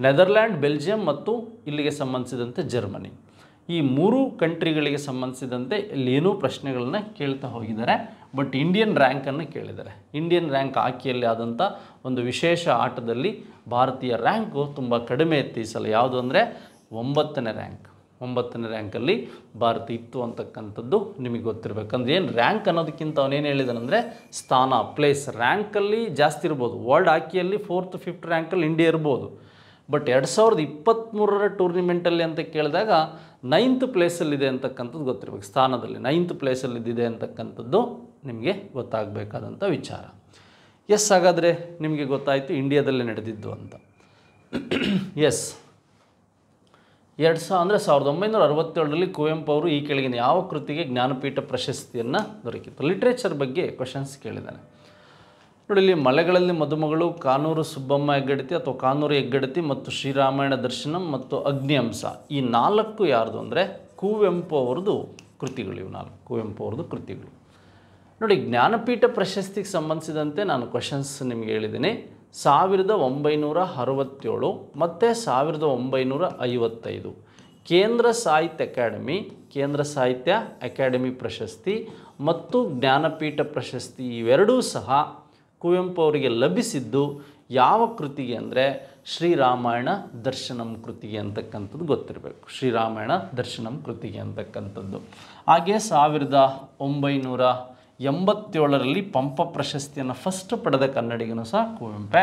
ನೆದರ್ಲ್ಯಾಂಡ್, ಬೆಲ್ಜಿಯಂ ಮತ್ತು ಇಲ್ಲಿಗೆ ಸಂಬಂಧಿಸಿದಂತೆ ಜರ್ಮನಿ. ಈ 3 ಕಂಟ್ರಿಗಳಿಗೆ ಸಂಬಂಧಿಸಿದಂತೆ ಇಲ್ಲೇನೂ ಪ್ರಶ್ನೆಗಳನ್ನ ಕೇಳ್ತಾ ಹೋಗಿದ್ದಾರೆ. ಬಟ್ ಇಂಡಿಯನ್ ರ್ಯಾಂಕನ್ನು ಕೇಳಿದ್ದಾರೆ. ಇಂಡಿಯನ್ ರ್ಯಾಂಕ್ ಹಾಕಿಯಲ್ಲಿ ಆದಂಥ ಒಂದು ವಿಶೇಷ ಆಟದಲ್ಲಿ ಭಾರತೀಯ ರ್ಯಾಂಕು ತುಂಬ ಕಡಿಮೆ ಇತ್ತು ಈ ಸಲ. ಯಾವುದು ಅಂದರೆ 9ನೇ ರ್ಯಾಂಕಲ್ಲಿ ಭಾರತ ಇತ್ತು ಅಂತಕ್ಕಂಥದ್ದು ನಿಮಗೆ ಗೊತ್ತಿರಬೇಕಂದ್ರೆ. ಏನು ರ್ಯಾಂಕ್ ಅನ್ನೋದಕ್ಕಿಂತ ಅವನೇನು ಹೇಳಿದಾನಂದರೆ ಸ್ಥಾನ, ಪ್ಲೇಸ್. ರ್ಯಾಂಕಲ್ಲಿ ಜಾಸ್ತಿ ಇರ್ಬೋದು. ವರ್ಲ್ಡ್ ಹಾಕಿಯಲ್ಲಿ 4th 5th ರ್ಯಾಂಕಲ್ಲಿ ಇಂಡಿಯಾ ಇರ್ಬೋದು. ಬಟ್ 2023ರ ಟೂರ್ನಿಮೆಂಟಲ್ಲಿ ಅಂತ ಕೇಳಿದಾಗ 9th ಪ್ಲೇಸಲ್ಲಿದೆ ಅಂತಕ್ಕಂಥದ್ದು ಗೊತ್ತಿರಬೇಕು. ಸ್ಥಾನದಲ್ಲಿ 9th ಪ್ಲೇಸಲ್ಲಿದೆ ಅಂತಕ್ಕಂಥದ್ದು ನಿಮಗೆ ಗೊತ್ತಾಗಬೇಕಾದಂಥ ವಿಚಾರ. ಎಸ್, ಹಾಗಾದರೆ ನಿಮಗೆ ಗೊತ್ತಾಯಿತು ಇಂಡಿಯಾದಲ್ಲೇ ನಡೆದಿದ್ದು ಅಂತ. ಎಸ್, 1967ರಲ್ಲಿ ಕುವೆಂಪು ಅವರು ಈ ಕೆಳಗಿನ ಯಾವ ಕೃತಿಗೆ ಜ್ಞಾನಪೀಠ ಪ್ರಶಸ್ತಿಯನ್ನು ದೊರಕಿತು? ಲಿಟ್ರೇಚರ್ ಬಗ್ಗೆ ಕ್ವಶನ್ಸ್ ಕೇಳಿದ್ದಾನೆ. ನೋಡಿ ಇಲ್ಲಿ ಮಲೆಗಳಲ್ಲಿ ಮದುಮಗಳು, ಕಾನೂರು ಸುಬ್ಬಮ್ಮ ಹೆಗ್ಗಡತಿ ಅಥವಾ ಕಾನೂರು ಹೆಗ್ಗಡತಿ ಮತ್ತು ಶ್ರೀರಾಮಾಯಣ ದರ್ಶನಂ ಮತ್ತು ಅಗ್ನಿ ಅಂಶ, ಈ 4 ಯಾರ್ದು ಅಂದರೆ ಕುವೆಂಪು ಅವ್ರದ್ದು ಕೃತಿಗಳು. ಇವು 4 ಕುವೆಂಪು ಅವ್ರದ್ದು ಕೃತಿಗಳು. ನೋಡಿ ಜ್ಞಾನಪೀಠ ಪ್ರಶಸ್ತಿಗೆ ಸಂಬಂಧಿಸಿದಂತೆ ನಾನು ಕ್ವಶನ್ಸ್ ನಿಮಗೆ ಹೇಳಿದ್ದೀನಿ. 1967 ಮತ್ತು 1955 ಕೇಂದ್ರ ಸಾಹಿತ್ಯ ಅಕಾಡೆಮಿ ಪ್ರಶಸ್ತಿ ಮತ್ತು ಜ್ಞಾನಪೀಠ ಪ್ರಶಸ್ತಿ ಇವೆರಡೂ ಸಹ ಕುವೆಂಪು ಅವರಿಗೆ ಲಭಿಸಿದ್ದು ಯಾವ ಕೃತಿಗೆ ಅಂದರೆ ಶ್ರೀರಾಮಾಯಣ ದರ್ಶನಂ ಕೃತಿಗೆ ಅಂತಕ್ಕಂಥದ್ದು ಗೊತ್ತಿರಬೇಕು. ಶ್ರೀರಾಮಾಯಣ ದರ್ಶನಂ ಕೃತಿಗೆ ಅಂತಕ್ಕಂಥದ್ದು. ಹಾಗೆ 87ರಲ್ಲಿ ಪಂಪ ಪ್ರಶಸ್ತಿಯನ್ನು ಫಸ್ಟ್ ಪಡೆದ ಕನ್ನಡಿಗನು ಸಹ ಕುವೆಂಪೆ.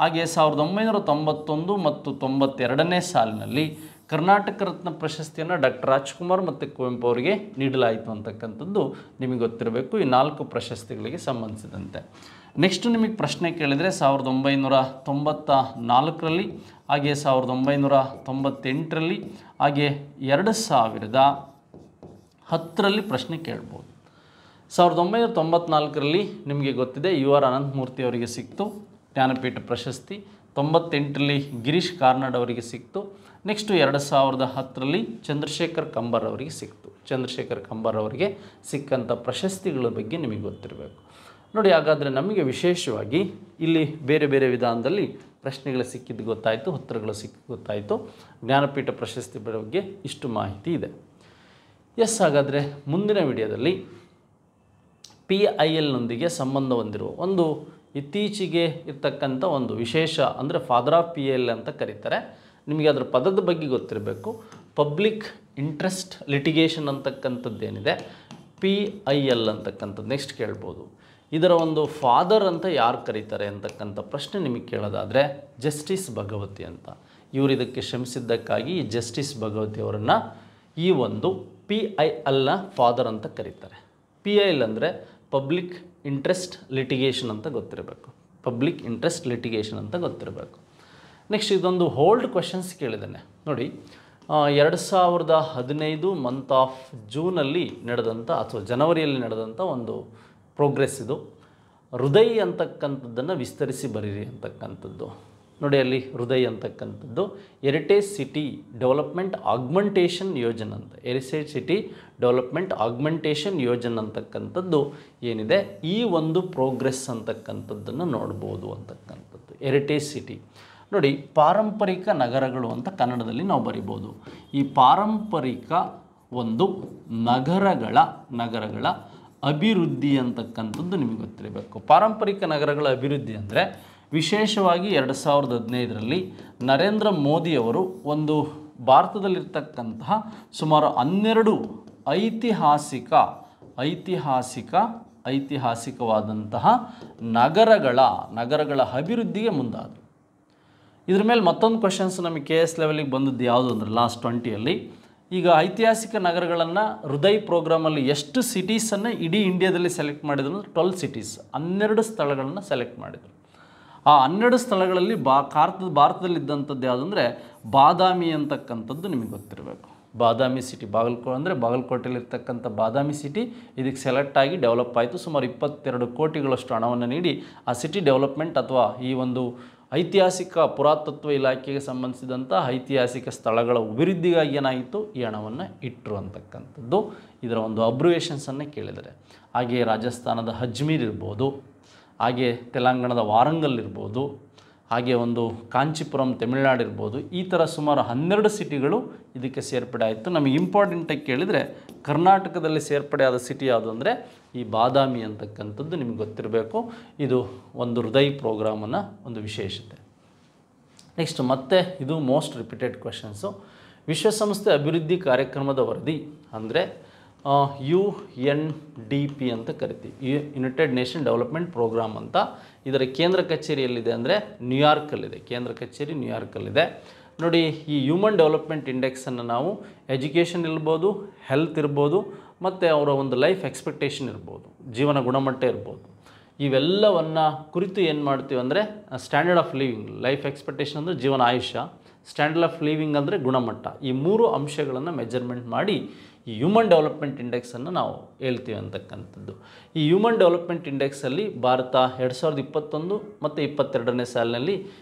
ಹಾಗೆ 1991 ಮತ್ತು 92ನೇ ಸಾಲಿನಲ್ಲಿ ಕರ್ನಾಟಕ ರತ್ನ ಪ್ರಶಸ್ತಿಯನ್ನು ಡಾಕ್ಟರ್ ರಾಜ್ಕುಮಾರ್ ಮತ್ತು ಕುವೆಂಪು ಅವರಿಗೆ ನೀಡಲಾಯಿತು ಅಂತಕ್ಕಂಥದ್ದು ನಿಮಗೆ ಗೊತ್ತಿರಬೇಕು ಈ 4 ಪ್ರಶಸ್ತಿಗಳಿಗೆ ಸಂಬಂಧಿಸಿದಂತೆ. ನೆಕ್ಸ್ಟ್ ನಿಮಗೆ ಪ್ರಶ್ನೆ ಕೇಳಿದರೆ 1994ರಲ್ಲಿ, ಹಾಗೆ 1998ರಲ್ಲಿ, ಹಾಗೆ 2010ರಲ್ಲಿ ಪ್ರಶ್ನೆ ಕೇಳ್ಬೋದು. 1994ರಲ್ಲಿ ನಿಮಗೆ ಗೊತ್ತಿದೆ UR ಅನಂತಮೂರ್ತಿ ಅವರಿಗೆ ಸಿಕ್ತು ಜ್ಞಾನಪೀಠ ಪ್ರಶಸ್ತಿ. 98ರಲ್ಲಿ ಗಿರೀಶ್ ಕಾರ್ನಾಡ್ ಅವರಿಗೆ ಸಿಕ್ತು. ನೆಕ್ಸ್ಟು 2010ರಲ್ಲಿ ಚಂದ್ರಶೇಖರ್ ಕಂಬಾರ್ ಅವರಿಗೆ ಸಿಕ್ತು. ಚಂದ್ರಶೇಖರ್ ಕಂಬಾರ್ ಅವರಿಗೆ ಸಿಕ್ಕಂಥ ಪ್ರಶಸ್ತಿಗಳ ಬಗ್ಗೆ ನಿಮಗೆ ಗೊತ್ತಿರಬೇಕು. ನೋಡಿ, ಹಾಗಾದರೆ ನಮಗೆ ವಿಶೇಷವಾಗಿ ಇಲ್ಲಿ ಬೇರೆ ಬೇರೆ ವಿಧಾನದಲ್ಲಿ ಪ್ರಶ್ನೆಗಳು ಸಿಕ್ಕಿದ್ದು ಗೊತ್ತಾಯಿತು, ಉತ್ತರಗಳು ಸಿಕ್ಕಿದ್ದು ಗೊತ್ತಾಯಿತು. ಜ್ಞಾನಪೀಠ ಪ್ರಶಸ್ತಿ ಬಗ್ಗೆ ಇಷ್ಟು ಮಾಹಿತಿ ಇದೆ. ಹಾಗಾದರೆ ಮುಂದಿನ ವಿಡಿಯೋದಲ್ಲಿ PILನೊಂದಿಗೆ ಸಂಬಂಧ ಹೊಂದಿರುವ ಒಂದು ಇತ್ತೀಚೆಗೆ ಇರ್ತಕ್ಕಂಥ ಒಂದು ವಿಶೇಷ ಅಂದರೆ ಫಾದರ್ ಆಫ್ PIL ಅಂತ ಕರೀತಾರೆ. ನಿಮಗೆ ಅದರ ಪದದ ಬಗ್ಗೆ ಗೊತ್ತಿರಬೇಕು. ಪಬ್ಲಿಕ್ ಇಂಟ್ರೆಸ್ಟ್ ಲಿಟಿಗೇಷನ್ ಅಂತಕ್ಕಂಥದ್ದೇನಿದೆ PIL ಅಂತಕ್ಕಂಥದ್ದು ನೆಕ್ಸ್ಟ್ ಕೇಳ್ಬೋದು. ಇದರ ಒಂದು ಫಾದರ್ ಅಂತ ಯಾರು ಕರೀತಾರೆ ಅಂತಕ್ಕಂಥ ಪ್ರಶ್ನೆ ನಿಮಗೆ ಕೇಳೋದಾದರೆ ಜಸ್ಟಿಸ್ ಭಗವತಿ ಅಂತ. ಇವರು ಇದಕ್ಕೆ ಶ್ರಮಿಸಿದ್ದಕ್ಕಾಗಿ ಜಸ್ಟಿಸ್ ಭಗವತಿ ಅವರನ್ನು ಈ ಒಂದು PILನ ಫಾದರ್ ಅಂತ ಕರೀತಾರೆ. PIL ಅಂದರೆ ಪಬ್ಲಿಕ್ ಇಂಟ್ರೆಸ್ಟ್ ಲಿಟಿಗೇಷನ್ ಅಂತ ಗೊತ್ತಿರಬೇಕು. ಪಬ್ಲಿಕ್ ಇಂಟ್ರೆಸ್ಟ್ ಲಿಟಿಗೇಷನ್ ಅಂತ ಗೊತ್ತಿರಬೇಕು. ನೆಕ್ಸ್ಟ್ ಇದೊಂದು ಹೋಲ್ಡ್ ಕ್ವೆಶನ್ಸ್ ಕೇಳಿದ್ದಾನೆ ನೋಡಿ. 2015 ಮಂತ್ ಆಫ್ ಜೂನಲ್ಲಿ ನಡೆದಂಥ ಅಥವಾ ಜನವರಿಯಲ್ಲಿ ನಡೆದಂಥ ಒಂದು ಪ್ರೋಗ್ರೆಸ್ ಇದು. ಹೃದಯ್ ಅಂತಕ್ಕಂಥದ್ದನ್ನು ವಿಸ್ತರಿಸಿ ಬರೀರಿ ಅಂತಕ್ಕಂಥದ್ದು. ನೋಡಿ, ಅಲ್ಲಿ ಹೃದಯ್ ಅಂತಕ್ಕಂಥದ್ದು ಹೆರಿಟೇಜ್ ಸಿಟಿ ಡೆವಲಪ್ಮೆಂಟ್ ಆಗ್ಮೆಂಟೇಷನ್ ಯೋಜನೆ ಅಂತ. ಹೆರಿಟೇಜ್ ಸಿಟಿ ಡೆವಲಪ್ಮೆಂಟ್ ಆಗ್ಮೆಂಟೇಷನ್ ಯೋಜನೆ ಅಂತಕ್ಕಂಥದ್ದು ಏನಿದೆ ಈ ಒಂದು ಪ್ರೋಗ್ರೆಸ್ ಅಂತಕ್ಕಂಥದ್ದನ್ನು ನೋಡ್ಬೋದು ಅಂತಕ್ಕಂಥದ್ದು. ಹೆರಿಟೇಜ್ ಸಿಟಿ ನೋಡಿ, ಪಾರಂಪರಿಕ ನಗರಗಳು ಅಂತ ಕನ್ನಡದಲ್ಲಿ ನಾವು ಬರಿಬೋದು. ಈ ಪಾರಂಪರಿಕ ಒಂದು ನಗರಗಳ ಅಭಿವೃದ್ಧಿ ಅಂತಕ್ಕಂಥದ್ದು ನಿಮಗೆ ಗೊತ್ತಿರಬೇಕು. ಪಾರಂಪರಿಕ ನಗರಗಳ ಅಭಿವೃದ್ಧಿ ಅಂದರೆ ವಿಶೇಷವಾಗಿ 2015ರಲ್ಲಿ ನರೇಂದ್ರ ಮೋದಿಯವರು ಒಂದು ಭಾರತದಲ್ಲಿರ್ತಕ್ಕಂತಹ ಸುಮಾರು 12 ಐತಿಹಾಸಿಕವಾದಂತಹ ನಗರಗಳ ಅಭಿವೃದ್ಧಿಗೆ ಮುಂದಾದರು. ಇದ್ರ ಮೇಲೆ ಮತ್ತೊಂದು ಕ್ವೆಶನ್ಸ್ ನಮಗೆ KS ಲೆವೆಲಿಗೆ ಬಂದದ್ದು ಯಾವುದು ಅಂದರೆ ಲಾಸ್ಟ್ 20ಯಲ್ಲಿ ಈಗ ಐತಿಹಾಸಿಕ ನಗರಗಳನ್ನು ಹೃದಯ್ ಪ್ರೋಗ್ರಾಮಲ್ಲಿ ಎಷ್ಟು ಸಿಟೀಸನ್ನು ಇಡೀ ಇಂಡಿಯಾದಲ್ಲಿ ಸೆಲೆಕ್ಟ್ ಮಾಡಿದ್ರು ಅಂದರೆ 12 ಸಿಟೀಸ್, 12 ಸ್ಥಳಗಳನ್ನು ಸೆಲೆಕ್ಟ್ ಮಾಡಿದರು. ಆ 12 ಸ್ಥಳಗಳಲ್ಲಿ ಭಾರತದಲ್ಲಿದ್ದಂಥದ್ದು ಯಾವುದು ಅಂದರೆ ಬಾದಾಮಿ ಅಂತಕ್ಕಂಥದ್ದು ನಿಮಗೆ ಗೊತ್ತಿರಬೇಕು. ಬಾದಾಮಿ ಸಿಟಿ ಬಾಗಲಕೋಟೆಯಲ್ಲಿರ್ತಕ್ಕಂಥ ಬಾದಾಮಿ ಸಿಟಿ ಇದಕ್ಕೆ ಸೆಲೆಕ್ಟ್ ಆಗಿ ಡೆವಲಪ್ ಆಯಿತು. ಸುಮಾರು 22 ಕೋಟಿಗಳಷ್ಟು ಹಣವನ್ನು ನೀಡಿ ಆ ಸಿಟಿ ಡೆವಲಪ್ಮೆಂಟ್ ಅಥವಾ ಈ ಒಂದು ಐತಿಹಾಸಿಕ ಪುರಾತತ್ವ ಇಲಾಖೆಗೆ ಸಂಬಂಧಿಸಿದಂಥ ಐತಿಹಾಸಿಕ ಸ್ಥಳಗಳ ಅಭಿವೃದ್ಧಿಗಾಗಿ ಏನಾಯಿತು ಈ ಹಣವನ್ನು ಇಟ್ಟರು ಅಂತಕ್ಕಂಥದ್ದು ಇದರ ಒಂದು ಅಬ್ರಿವೇಷನ್ಸನ್ನೇ ಕೇಳಿದ್ದಾರೆ. ಹಾಗೆ ರಾಜಸ್ಥಾನದ ಅಜ್ಮೀರ್ ಇರ್ಬೋದು, ಹಾಗೆ ತೆಲಂಗಾಣದ ವಾರಂಗಲ್ ಇರ್ಬೋದು, ಹಾಗೆ ಒಂದು ಕಾಂಚೀಪುರಂ ತಮಿಳುನಾಡು ಇರ್ಬೋದು. ಈ ಥರ ಸುಮಾರು 12 ಸಿಟಿಗಳು ಇದಕ್ಕೆ ಸೇರ್ಪಡೆ ಆಯಿತು. ನಮಗೆ ಇಂಪಾರ್ಟೆಂಟಾಗಿ ಕೇಳಿದರೆ ಕರ್ನಾಟಕದಲ್ಲಿ ಸೇರ್ಪಡೆ ಆದ ಸಿಟಿ ಯಾವುದು ಅಂದರೆ ಈ ಬಾದಾಮಿ ಅಂತಕ್ಕಂಥದ್ದು ನಿಮಗೆ ಗೊತ್ತಿರಬೇಕು. ಇದು ಒಂದು ಹೃದಯ್ ಪ್ರೋಗ್ರಾಮನ್ನು ಒಂದು ವಿಶೇಷತೆ. ನೆಕ್ಸ್ಟ್ ಮತ್ತೆ ಇದು ಮೋಸ್ಟ್ ರಿಪೀಟೆಡ್ ಕ್ವೆಶನ್ಸು. ವಿಶ್ವಸಂಸ್ಥೆ ಅಭಿವೃದ್ಧಿ ಕಾರ್ಯಕ್ರಮದ ವರದಿ ಅಂದರೆ UNDP ಅಂತ ಕರಿತೀವಿ, ಯುನೈಟೆಡ್ ನೇಷನ್ ಡೆವಲಪ್ಮೆಂಟ್ ಪ್ರೋಗ್ರಾಮ್ ಅಂತ. ಇದರ ಕೇಂದ್ರ ಕಚೇರಿ ಎಲ್ಲಿದೆ ಅಂದರೆ ನ್ಯೂಯಾರ್ಕಲ್ಲಿದೆ. ಕೇಂದ್ರ ಕಚೇರಿ ನ್ಯೂಯಾರ್ಕಲ್ಲಿದೆ. ನೋಡಿ, ಈ ಹ್ಯೂಮನ್ ಡೆವಲಪ್ಮೆಂಟ್ ಇಂಡೆಕ್ಸನ್ನು ನಾವು ಎಜುಕೇಷನ್ ಇರ್ಬೋದು, ಹೆಲ್ತ್ ಇರ್ಬೋದು, ಮತ್ತು ಅವರ ಒಂದು ಲೈಫ್ ಎಕ್ಸ್ಪೆಕ್ಟೇಷನ್ ಇರ್ಬೋದು, ಜೀವನ ಗುಣಮಟ್ಟ ಇರ್ಬೋದು, ಇವೆಲ್ಲವನ್ನು ಕುರಿತು ಏನು ಮಾಡ್ತೀವಿ ಅಂದರೆ standard of living, life expectation ಅಂದರೆ ಜೀವನ ಆಯುಷ್ಯ, ಸ್ಟ್ಯಾಂಡರ್ಡ್ ಆಫ್ ಲಿವಿಂಗ್ ಅಂದರೆ ಗುಣಮಟ್ಟ, ಈ 3 ಅಂಶಗಳನ್ನು ಮೆಜರ್ಮೆಂಟ್ ಮಾಡಿ ಈ ಹ್ಯೂಮನ್ ಡೆವಲಪ್ಮೆಂಟ್ ಇಂಡೆಕ್ಸನ್ನು ನಾವು ಹೇಳ್ತೀವಿ ಅಂತಕ್ಕಂಥದ್ದು. ಈ ಹ್ಯೂಮನ್ ಡೆವಲಪ್ಮೆಂಟ್ ಇಂಡೆಕ್ಸಲ್ಲಿ ಭಾರತ 2021 ಮತ್ತು 2022ನೇ ಸಾಲಿನಲ್ಲಿ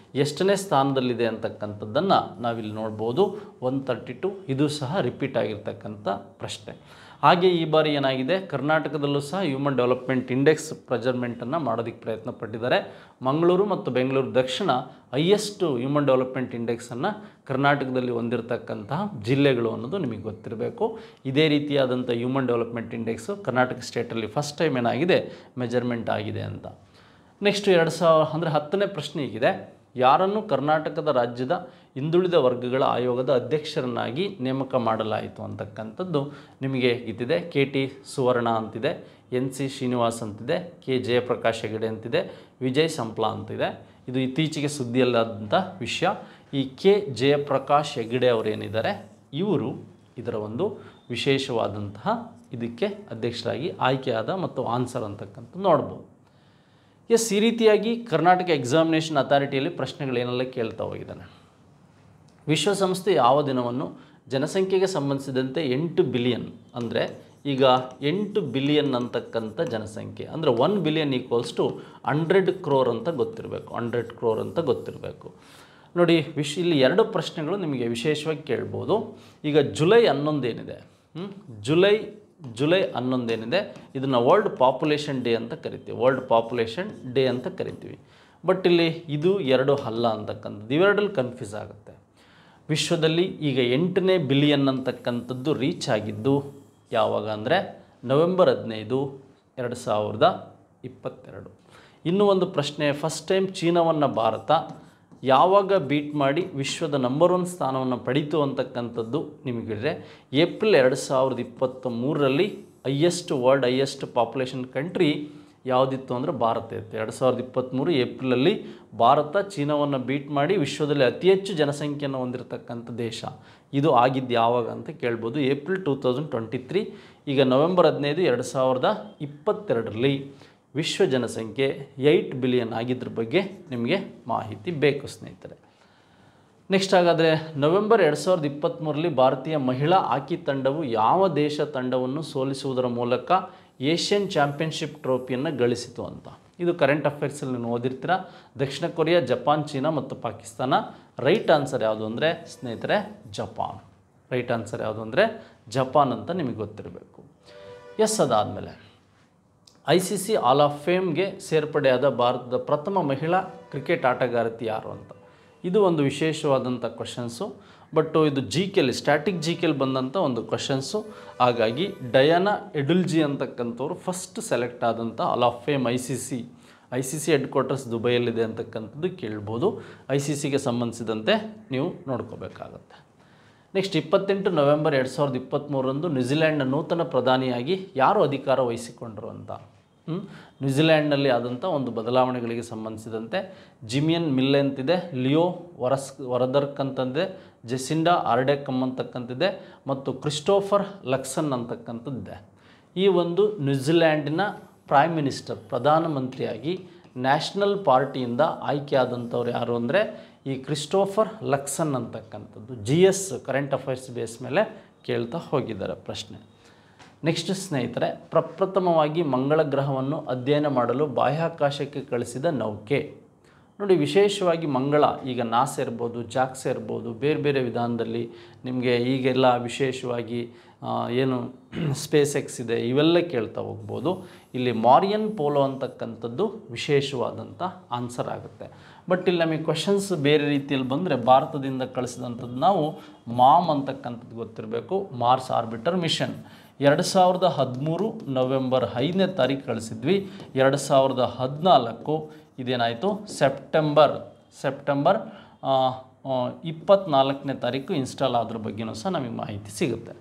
ಎಷ್ಟನೇ ಸ್ಥಾನದಲ್ಲಿದೆ ಅಂತಕ್ಕಂಥದ್ದನ್ನು ನಾವಿಲ್ಲಿ ನೋಡ್ಬೋದು. 132. ಇದು ಸಹ ರಿಪೀಟ್ ಆಗಿರ್ತಕ್ಕಂಥ ಪ್ರಶ್ನೆ. ಹಾಗೆ ಈ ಬಾರಿ ಏನಾಗಿದೆ, ಕರ್ನಾಟಕದಲ್ಲೂ ಸಹ ಹ್ಯೂಮನ್ ಡೆವಲಪ್ಮೆಂಟ್ ಇಂಡೆಕ್ಸ್ ಮೆಜರ್ಮೆಂಟನ್ನು ಮಾಡೋದಕ್ಕೆ ಪ್ರಯತ್ನ ಪಟ್ಟಿದ್ದಾರೆ. ಮಂಗಳೂರು ಮತ್ತು ಬೆಂಗಳೂರು ದಕ್ಷಿಣ ಹೈಯೆಸ್ಟ್ ಹ್ಯೂಮನ್ ಡೆವಲಪ್ಮೆಂಟ್ ಇಂಡೆಕ್ಸನ್ನು ಕರ್ನಾಟಕದಲ್ಲಿ ಹೊಂದಿರತಕ್ಕಂತಹ ಜಿಲ್ಲೆಗಳು ಅನ್ನೋದು ನಿಮಗೆ ಗೊತ್ತಿರಬೇಕು. ಇದೇ ರೀತಿಯಾದಂಥ ಹ್ಯೂಮನ್ ಡೆವಲಪ್ಮೆಂಟ್ ಇಂಡೆಕ್ಸು ಕರ್ನಾಟಕ ಸ್ಟೇಟಲ್ಲಿ ಫಸ್ಟ್ ಟೈಮ್ ಏನಾಗಿದೆ ಮೆಜರ್ಮೆಂಟ್ ಆಗಿದೆ ಅಂತ. ನೆಕ್ಸ್ಟ್ 10ನೇ ಪ್ರಶ್ನೆ ಹೀಗಿದೆ, ಯಾರನ್ನು ಕರ್ನಾಟಕದ ರಾಜ್ಯದ ಹಿಂದುಳಿದ ವರ್ಗಗಳ ಆಯೋಗದ ಅಧ್ಯಕ್ಷರನ್ನಾಗಿ ನೇಮಕ ಮಾಡಲಾಯಿತು ಅಂತಕ್ಕಂಥದ್ದು ನಿಮಗೆ ಇದಿದೆ. KT ಸುವರ್ಣ ಅಂತಿದೆ, NC ಶ್ರೀನಿವಾಸ್ ಅಂತಿದೆ, K ಜಯಪ್ರಕಾಶ್ ಹೆಗಡೆ ಅಂತಿದೆ, ವಿಜಯ್ ಸಂಪ್ಲಾ ಅಂತಿದೆ. ಇದು ಇತ್ತೀಚೆಗೆ ಸುದ್ದಿಯಲ್ಲಾದಂಥ ವಿಷಯ. ಈ K ಜಯಪ್ರಕಾಶ್ ಹೆಗಡೆ ಅವರೇನಿದ್ದಾರೆ ಇವರು ಇದರ ಒಂದು ವಿಶೇಷವಾದಂತಹ ಇದಕ್ಕೆ ಅಧ್ಯಕ್ಷರಾಗಿ ಆಯ್ಕೆಯಾದ ಮತ್ತು ಆನ್ಸರ್ ಅಂತಕ್ಕಂಥದ್ದು ನೋಡ್ಬೋದು. ಎಸ್, ಈ ರೀತಿಯಾಗಿ ಕರ್ನಾಟಕ ಎಕ್ಸಾಮಿನೇಷನ್ ಅಥಾರಿಟಿಯಲ್ಲಿ ಪ್ರಶ್ನೆಗಳೇನೆಲ್ಲ ಕೇಳ್ತಾ ಹೋಗಿದ್ದಾನೆ. ವಿಶ್ವಸಂಸ್ಥೆ ಯಾವ ದಿನವನ್ನು ಜನಸಂಖ್ಯೆಗೆ ಸಂಬಂಧಿಸಿದಂತೆ 8 ಬಿಲಿಯನ್ ಅಂದರೆ ಈಗ 8 ಬಿಲಿಯನ್ ಅಂತಕ್ಕಂಥ ಜನಸಂಖ್ಯೆ ಅಂದರೆ 1 ಬಿಲಿಯನ್ ಈಕ್ವಲ್ಸ್ ಟು 100 crore ಅಂತ ಗೊತ್ತಿರಬೇಕು. 100 crore ಅಂತ ಗೊತ್ತಿರಬೇಕು. ನೋಡಿ, ಇಲ್ಲಿ 2 ಪ್ರಶ್ನೆಗಳು ನಿಮಗೆ ವಿಶೇಷವಾಗಿ ಕೇಳ್ಬೋದು. ಈಗ ಜುಲೈ 11 ಏನಿದೆ, ಜುಲೈ 11 ಏನಿದೆ, ಇದನ್ನು ವರ್ಲ್ಡ್ ಪಾಪ್ಯುಲೇಷನ್ ಡೇ ಅಂತ ಕರಿತೀವಿ. ವರ್ಲ್ಡ್ ಪಾಪ್ಯುಲೇಷನ್ ಡೇ ಅಂತ ಕರಿತೀವಿ. ಬಟ್ ಇಲ್ಲಿ ಇದು 2 ಅಲ್ಲ ಅಂತಕ್ಕಂಥದ್ದು, ಇವೆರಡಲ್ಲಿ ಕನ್ಫ್ಯೂಸ್ ಆಗುತ್ತೆ. ವಿಶ್ವದಲ್ಲಿ ಈಗ 8ನೇ ಬಿಲಿಯನ್ ಅಂತಕ್ಕಂಥದ್ದು ರೀಚ್ ಆಗಿದ್ದು ಯಾವಾಗ ಅಂದರೆ ನವೆಂಬರ್ 15, 2022. ಇನ್ನೂ ಒಂದು ಪ್ರಶ್ನೆ, ಫಸ್ಟ್ ಟೈಮ್ ಚೀನಾವನ್ನು ಭಾರತ ಯಾವಾಗ ಬೀಟ್ ಮಾಡಿ ವಿಶ್ವದ ನಂಬರ್ 1 ಸ್ಥಾನವನ್ನು ಪಡೀತು ಅಂತಕ್ಕಂಥದ್ದು ನಿಮಗಿದ್ರೆ ಏಪ್ರಿಲ್ 2023ರಲ್ಲಿ ವರ್ಲ್ಡ್ ಹೈಯೆಸ್ಟ್ ಪಾಪ್ಯುಲೇಷನ್ ಕಂಟ್ರಿ ಯಾವುದಿತ್ತು ಅಂದರೆ ಭಾರತ ಇತ್ತು. 2023 ಏಪ್ರಿಲಲ್ಲಿ ಭಾರತ ಚೀನಾವನ್ನು ಬೀಟ್ ಮಾಡಿ ವಿಶ್ವದಲ್ಲಿ ಅತಿ ಹೆಚ್ಚು ಜನಸಂಖ್ಯೆಯನ್ನು ಹೊಂದಿರತಕ್ಕಂಥ ದೇಶ. ಇದು ಆಗಿದ್ದು ಯಾವಾಗ ಅಂತ ಕೇಳ್ಬೋದು. ಏಪ್ರಿಲ್ 2023. ಈಗ ನವೆಂಬರ್ 15, 2022ರಲ್ಲಿ ವಿಶ್ವ ಜನಸಂಖ್ಯೆ 8 ಬಿಲಿಯನ್ ಆಗಿದ್ರ ಬಗ್ಗೆ ನಿಮಗೆ ಮಾಹಿತಿ ಬೇಕು ಸ್ನೇಹಿತರೆ. ನೆಕ್ಸ್ಟ್ ಹಾಗಾದರೆ ನವೆಂಬರ್ 2023ರಲ್ಲಿ ಭಾರತೀಯ ಮಹಿಳಾ ಹಾಕಿ ತಂಡವು ಯಾವ ದೇಶ ತಂಡವನ್ನು ಸೋಲಿಸುವುದರ ಮೂಲಕ ಏಷ್ಯನ್ ಚಾಂಪಿಯನ್ಶಿಪ್ ಟ್ರೋಫಿಯನ್ನು ಗಳಿಸಿತು ಅಂತ. ಇದು ಕರೆಂಟ್ ಅಫೇರ್ಸಲ್ಲಿ ನೀವು ಓದಿರ್ತೀರ. ದಕ್ಷಿಣ ಕೊರಿಯಾ, ಜಪಾನ್, ಚೀನಾ ಮತ್ತು ಪಾಕಿಸ್ತಾನ. ರೈಟ್ ಆನ್ಸರ್ ಯಾವುದು ಅಂದರೆ ಸ್ನೇಹಿತರೆ ಜಪಾನ್. ರೈಟ್ ಆನ್ಸರ್ ಯಾವುದು ಅಂದರೆ ಜಪಾನ್ ಅಂತ ನಿಮಗೆ ಗೊತ್ತಿರಬೇಕು. ಎಸ್, ಅದಾದಮೇಲೆ ICC ಹಾಲ್ ಆಫ್ ಫೇಮ್ಗೆ ಸೇರ್ಪಡೆಯಾದ ಭಾರತದ ಪ್ರಥಮ ಮಹಿಳಾ ಕ್ರಿಕೆಟ್ ಆಟಗಾರ್ತಿ ಯಾರು ಅಂತ. ಇದು ಒಂದು ವಿಶೇಷವಾದಂಥ ಕ್ವಶನ್ಸು. ಬಟ್ ಇದು GKಲಿ ಸ್ಟ್ಯಾಟಿಕ್ GKಲಿ ಬಂದಂಥ ಒಂದು ಕ್ವಶನ್ಸು. ಹಾಗಾಗಿ ಡಯಾನಾ ಎಡುಲ್ಜಿ ಅಂತಕ್ಕಂಥವ್ರು ಫಸ್ಟ್ ಸೆಲೆಕ್ಟ್ ಆದಂಥ hall of fame ICC headquarters ದುಬೈಯಲ್ಲಿದೆ ಅಂತಕ್ಕಂಥದ್ದು ಕೇಳ್ಬೋದು. ICCಗೆ ಸಂಬಂಧಿಸಿದಂತೆ ನೀವು ನೋಡ್ಕೋಬೇಕಾಗತ್ತೆ. ನೆಕ್ಸ್ಟ್ 28 ನವೆಂಬರ್ 2023ರಂದು ನ್ಯೂಜಿಲ್ಯಾಂಡ್ನ ನೂತನ ಪ್ರಧಾನಿಯಾಗಿ ಯಾರು ಅಧಿಕಾರ ವಹಿಸಿಕೊಂಡರು ಅಂತ. ನ್ಯೂಜಿಲ್ಯಾಂಡ್ನಲ್ಲಿ ಆದಂಥ ಒಂದು ಬದಲಾವಣೆಗಳಿಗೆ ಸಂಬಂಧಿಸಿದಂತೆ ಜಿಮಿಯನ್ ಮಿಲ್ಲೆ ಅಂತಿದೆ, ಲಿಯೋ ವರದರ್ಕ್ ಅಂತಂದಿದೆ, ಜೆಸಿಂಡಾ ಆರ್ಡೆಕಮ್ ಅಂತಕ್ಕಂತಿದೆ ಮತ್ತು ಕ್ರಿಸ್ಟೋಫರ್ ಲಕ್ಸನ್ ಅಂತಕ್ಕಂಥದ್ದಿದೆ. ಈ ಒಂದು ನ್ಯೂಜಿಲ್ಯಾಂಡಿನ ಪ್ರೈಮ್ ಮಿನಿಸ್ಟರ್ ಪ್ರಧಾನಮಂತ್ರಿಯಾಗಿ ನ್ಯಾಷನಲ್ ಪಾರ್ಟಿಯಿಂದ ಆಯ್ಕೆಯಾದಂಥವ್ರು ಯಾರು ಅಂದರೆ ಈ ಕ್ರಿಸ್ಟೋಫರ್ ಲಕ್ಸನ್ ಅಂತಕ್ಕಂಥದ್ದು. GS ಕರೆಂಟ್ ಅಫೇರ್ಸ್ ಬೇಸ್ ಮೇಲೆ ಕೇಳ್ತಾ ಹೋಗಿದ್ದಾರೆ ಪ್ರಶ್ನೆ. ನೆಕ್ಸ್ಟ್ ಸ್ನೇಹಿತರೆ, ಪ್ರಪ್ರಥಮವಾಗಿ ಮಂಗಳ ಗ್ರಹವನ್ನು ಅಧ್ಯಯನ ಮಾಡಲು ಬಾಹ್ಯಾಕಾಶಕ್ಕೆ ಕಳಿಸಿದ ನೌಕೆ. ನೋಡಿ, ವಿಶೇಷವಾಗಿ ಮಂಗಳ, ಈಗ ನಾಸಾ ಇರ್ಬೋದು, ಜಾಕ್ಸಾ ಇರ್ಬೋದು, ಬೇರೆ ಬೇರೆ ವಿಧಾನದಲ್ಲಿ ನಿಮಗೆ ಈಗೆಲ್ಲ ವಿಶೇಷವಾಗಿ ಏನು ಸ್ಪೇಸ್ ಎಕ್ಸ್ ಇದೆ, ಇವೆಲ್ಲ ಕೇಳ್ತಾ ಹೋಗ್ಬೋದು. ಇಲ್ಲಿ ಮಾರಿಯನ್ ಪೋಲೋ ಅಂತಕ್ಕಂಥದ್ದು ವಿಶೇಷವಾದಂಥ ಆನ್ಸರ್ ಆಗುತ್ತೆ. ಬಟ್ ಇಲ್ಲಿ ನಮಗೆ ಕ್ವಶನ್ಸ್ ಬೇರೆ ರೀತಿಯಲ್ಲಿ ಬಂದರೆ ಭಾರತದಿಂದ ಕಳಿಸಿದಂಥದ್ದು ನಾವು ಮಾಮ್ ಅಂತಕ್ಕಂಥದ್ದು ಗೊತ್ತಿರಬೇಕು. ಮಾರ್ಸ್ ಆರ್ಬಿಟರ್ ಮಿಷನ್ 2013 ನವೆಂಬರ್ 5ನೇ ತಾರೀಕು ಕಳಿಸಿದ್ವಿ. 2014 ಇದೇನಾಯಿತು ಸೆಪ್ಟೆಂಬರ್ 24ನೇ ತಾರೀಕು ಇನ್ಸ್ಟಾಲ್ ಆದ್ರ ಬಗ್ಗೆನೂ ಸಹ ನಮಗೆ ಮಾಹಿತಿ ಸಿಗುತ್ತೆ.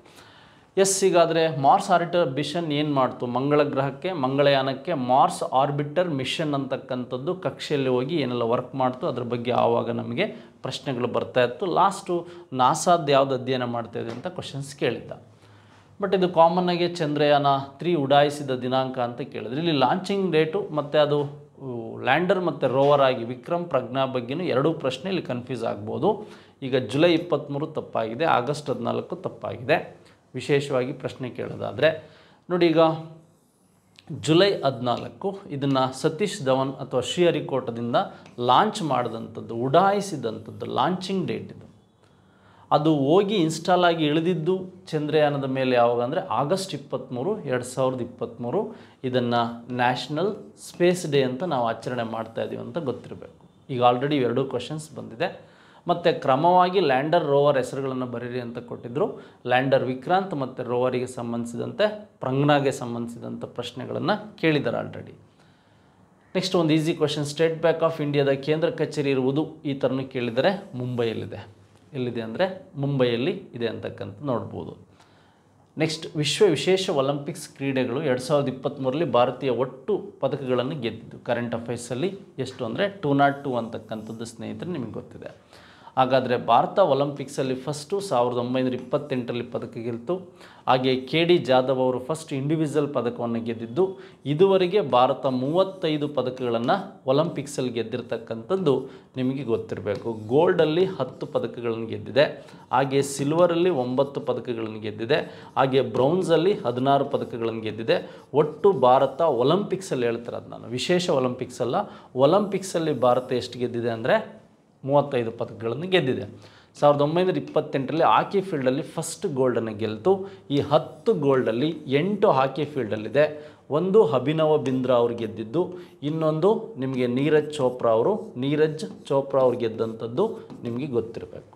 ಎಸ್, ಹೀಗಾದರೆ ಮಾರ್ಸ್ ಆರ್ಬಿಟರ್ ಮಿಷನ್ ಏನು ಮಾಡ್ತು ಮಂಗಳ ಗ್ರಹಕ್ಕೆ, ಮಂಗಳಯಾನಕ್ಕೆ ಮಾರ್ಸ್ ಆರ್ಬಿಟರ್ ಮಿಷನ್ ಅಂತಕ್ಕಂಥದ್ದು ಕಕ್ಷೆಯಲ್ಲಿ ಹೋಗಿ ಏನೆಲ್ಲ ವರ್ಕ್ ಮಾಡ್ತು ಅದ್ರ ಬಗ್ಗೆ ಆವಾಗ ನಮಗೆ ಪ್ರಶ್ನೆಗಳು ಬರ್ತಾ ಇತ್ತು. ಲಾಸ್ಟು ನಾಸಾದ್ದು ಯಾವುದು ಅಧ್ಯಯನ ಮಾಡ್ತಾಯಿದೆ ಅಂತ ಕ್ವಶನ್ಸ್ ಕೇಳಿದ್ದ. ಬಟ್ ಇದು ಕಾಮನ್ನಾಗಿ ಚಂದ್ರಯಾನ 3 ಉಡಾಯಿಸಿದ ದಿನಾಂಕ ಅಂತ ಕೇಳಿದ್ರೆ ಇಲ್ಲಿ ಲಾಂಚಿಂಗ್ ಡೇಟು ಮತ್ತು ಅದು ಲ್ಯಾಂಡರ್ ಮತ್ತು ರೋವರ್ ಆಗಿ ವಿಕ್ರಮ್ ಪ್ರಜ್ಞಾ ಬಗ್ಗೆನೂ 2 ಪ್ರಶ್ನೆ ಇಲ್ಲಿ ಕನ್ಫ್ಯೂಸ್ ಆಗ್ಬೋದು. ಈಗ ಜುಲೈ 23 ತಪ್ಪಾಗಿದೆ, ಆಗಸ್ಟ್ 14 ತಪ್ಪಾಗಿದೆ. ವಿಶೇಷವಾಗಿ ಪ್ರಶ್ನೆ ಕೇಳೋದಾದರೆ ನೋಡಿ, ಈಗ ಜುಲೈ 14 ಇದನ್ನು ಸತೀಶ್ ಧವನ್ ಅಥವಾ ಶ್ರೀಹರಿಕೋಟದಿಂದ ಲಾಂಚ್ ಮಾಡಿದಂಥದ್ದು, ಉಡಾಯಿಸಿದಂಥದ್ದು ಲಾಂಚಿಂಗ್ ಡೇಟ್ ಇದು. ಅದು ಹೋಗಿ ಇನ್ಸ್ಟಾಲ್ ಆಗಿ ಇಳಿದಿದ್ದು ಚಂದ್ರಯಾನದ ಮೇಲೆ ಯಾವಾಗ ಅಂದರೆ ಆಗಸ್ಟ್ 23, 2023. ಇದನ್ನು ನ್ಯಾಷನಲ್ ಸ್ಪೇಸ್ ಡೇ ಅಂತ ನಾವು ಆಚರಣೆ ಮಾಡ್ತಾಯಿದ್ದೀವಿ ಅಂತ ಗೊತ್ತಿರಬೇಕು. ಈಗ ಆಲ್ರೆಡಿ 2 ಕ್ವಶನ್ಸ್ ಬಂದಿದೆ. ಮತ್ತು ಕ್ರಮವಾಗಿ ಲ್ಯಾಂಡರ್ ರೋವರ್ ಹೆಸರುಗಳನ್ನು ಬರೀರಿ ಅಂತ ಕೊಟ್ಟಿದ್ದರು. ಲ್ಯಾಂಡರ್ ವಿಕ್ರಾಂತ್ ಮತ್ತು ರೋವರಿಗೆ ಸಂಬಂಧಿಸಿದಂತೆ ಪ್ರಜ್ಞಾಗೆ ಸಂಬಂಧಿಸಿದಂಥ ಪ್ರಶ್ನೆಗಳನ್ನು ಕೇಳಿದ್ದಾರೆ ಆಲ್ರೆಡಿ. ನೆಕ್ಸ್ಟ್ ಒಂದು easy question, state bank of ಇಂಡಿಯಾದ ಕೇಂದ್ರ ಕಚೇರಿ ಇರುವುದು ಈ ಥರನೂ ಕೇಳಿದರೆ ಮುಂಬೈಯಲ್ಲಿದೆ. ಎಲ್ಲಿದೆ ಅಂದರೆ ಮುಂಬೈಯಲ್ಲಿ ಇದೆ ಅಂತಕ್ಕಂಥ ನೋಡ್ಬೋದು. ನೆಕ್ಸ್ಟ್, ವಿಶೇಷ ಒಲಿಂಪಿಕ್ಸ್ ಕ್ರೀಡೆಗಳು 2023ರಲ್ಲಿ ಭಾರತೀಯ ಒಟ್ಟು ಪದಕಗಳನ್ನು ಗೆದ್ದಿದ್ದು ಕರೆಂಟ್ ಅಫೇರ್ಸಲ್ಲಿ ಎಷ್ಟು ಅಂದರೆ 202 ಅಂತಕ್ಕಂಥದ್ದು ಸ್ನೇಹಿತರೆ ನಿಮಗೆ ಗೊತ್ತಿದೆ. ಹಾಗಾದರೆ ಭಾರತ ಒಲಿಂಪಿಕ್ಸಲ್ಲಿ ಫಸ್ಟು 1928ರಲ್ಲಿ ಪದಕ ಗೆಲ್ತು. ಹಾಗೆ KD ಜಾಧವ್ ಅವರು ಫಸ್ಟ್ ಇಂಡಿವಿಜುವಲ್ ಪದಕವನ್ನು ಗೆದ್ದಿದ್ದು. ಇದುವರೆಗೆ ಭಾರತ 35 ಪದಕಗಳನ್ನು ಒಲಿಂಪಿಕ್ಸಲ್ಲಿ ಗೆದ್ದಿರ್ತಕ್ಕಂಥದ್ದು ನಿಮಗೆ ಗೊತ್ತಿರಬೇಕು. ಗೋಲ್ಡಲ್ಲಿ 10 ಪದಕಗಳನ್ನು ಗೆದ್ದಿದೆ, ಹಾಗೆ ಸಿಲ್ವರಲ್ಲಿ 9 ಪದಕಗಳನ್ನು ಗೆದ್ದಿದೆ, ಹಾಗೆ ಬ್ರೌನ್ಸಲ್ಲಿ 16 ಪದಕಗಳನ್ನು ಗೆದ್ದಿದೆ. ಒಟ್ಟು ಭಾರತ ಒಲಿಂಪಿಕ್ಸಲ್ಲಿ ಹೇಳ್ತಾರೆ, ಅದು ನಾನು ವಿಶೇಷ ಒಲಿಂಪಿಕ್ಸ್ ಅಲ್ಲ, ಒಲಿಂಪಿಕ್ಸಲ್ಲಿ ಭಾರತ ಎಷ್ಟು ಗೆದ್ದಿದೆ ಅಂದರೆ 35 ಪದಕಗಳನ್ನು ಗೆದ್ದಿದೆ. 1928ರಲ್ಲಿ ಹಾಕಿ ಫೀಲ್ಡಲ್ಲಿ ಫಸ್ಟ್ ಗೋಲ್ಡನ್ನು ಗೆಲ್ತು. ಈ 10 ಗೋಲ್ಡಲ್ಲಿ 8 ಹಾಕಿ ಫೀಲ್ಡಲ್ಲಿದೆ. ಒಂದು ಅಭಿನವ ಬಿಂದ್ರಾ ಅವರು ಗೆದ್ದಿದ್ದು, ಇನ್ನೊಂದು ನಿಮಗೆ ನೀರಜ್ ಚೋಪ್ರಾ ಅವರು ಗೆದ್ದಂಥದ್ದು ನಿಮಗೆ ಗೊತ್ತಿರಬೇಕು.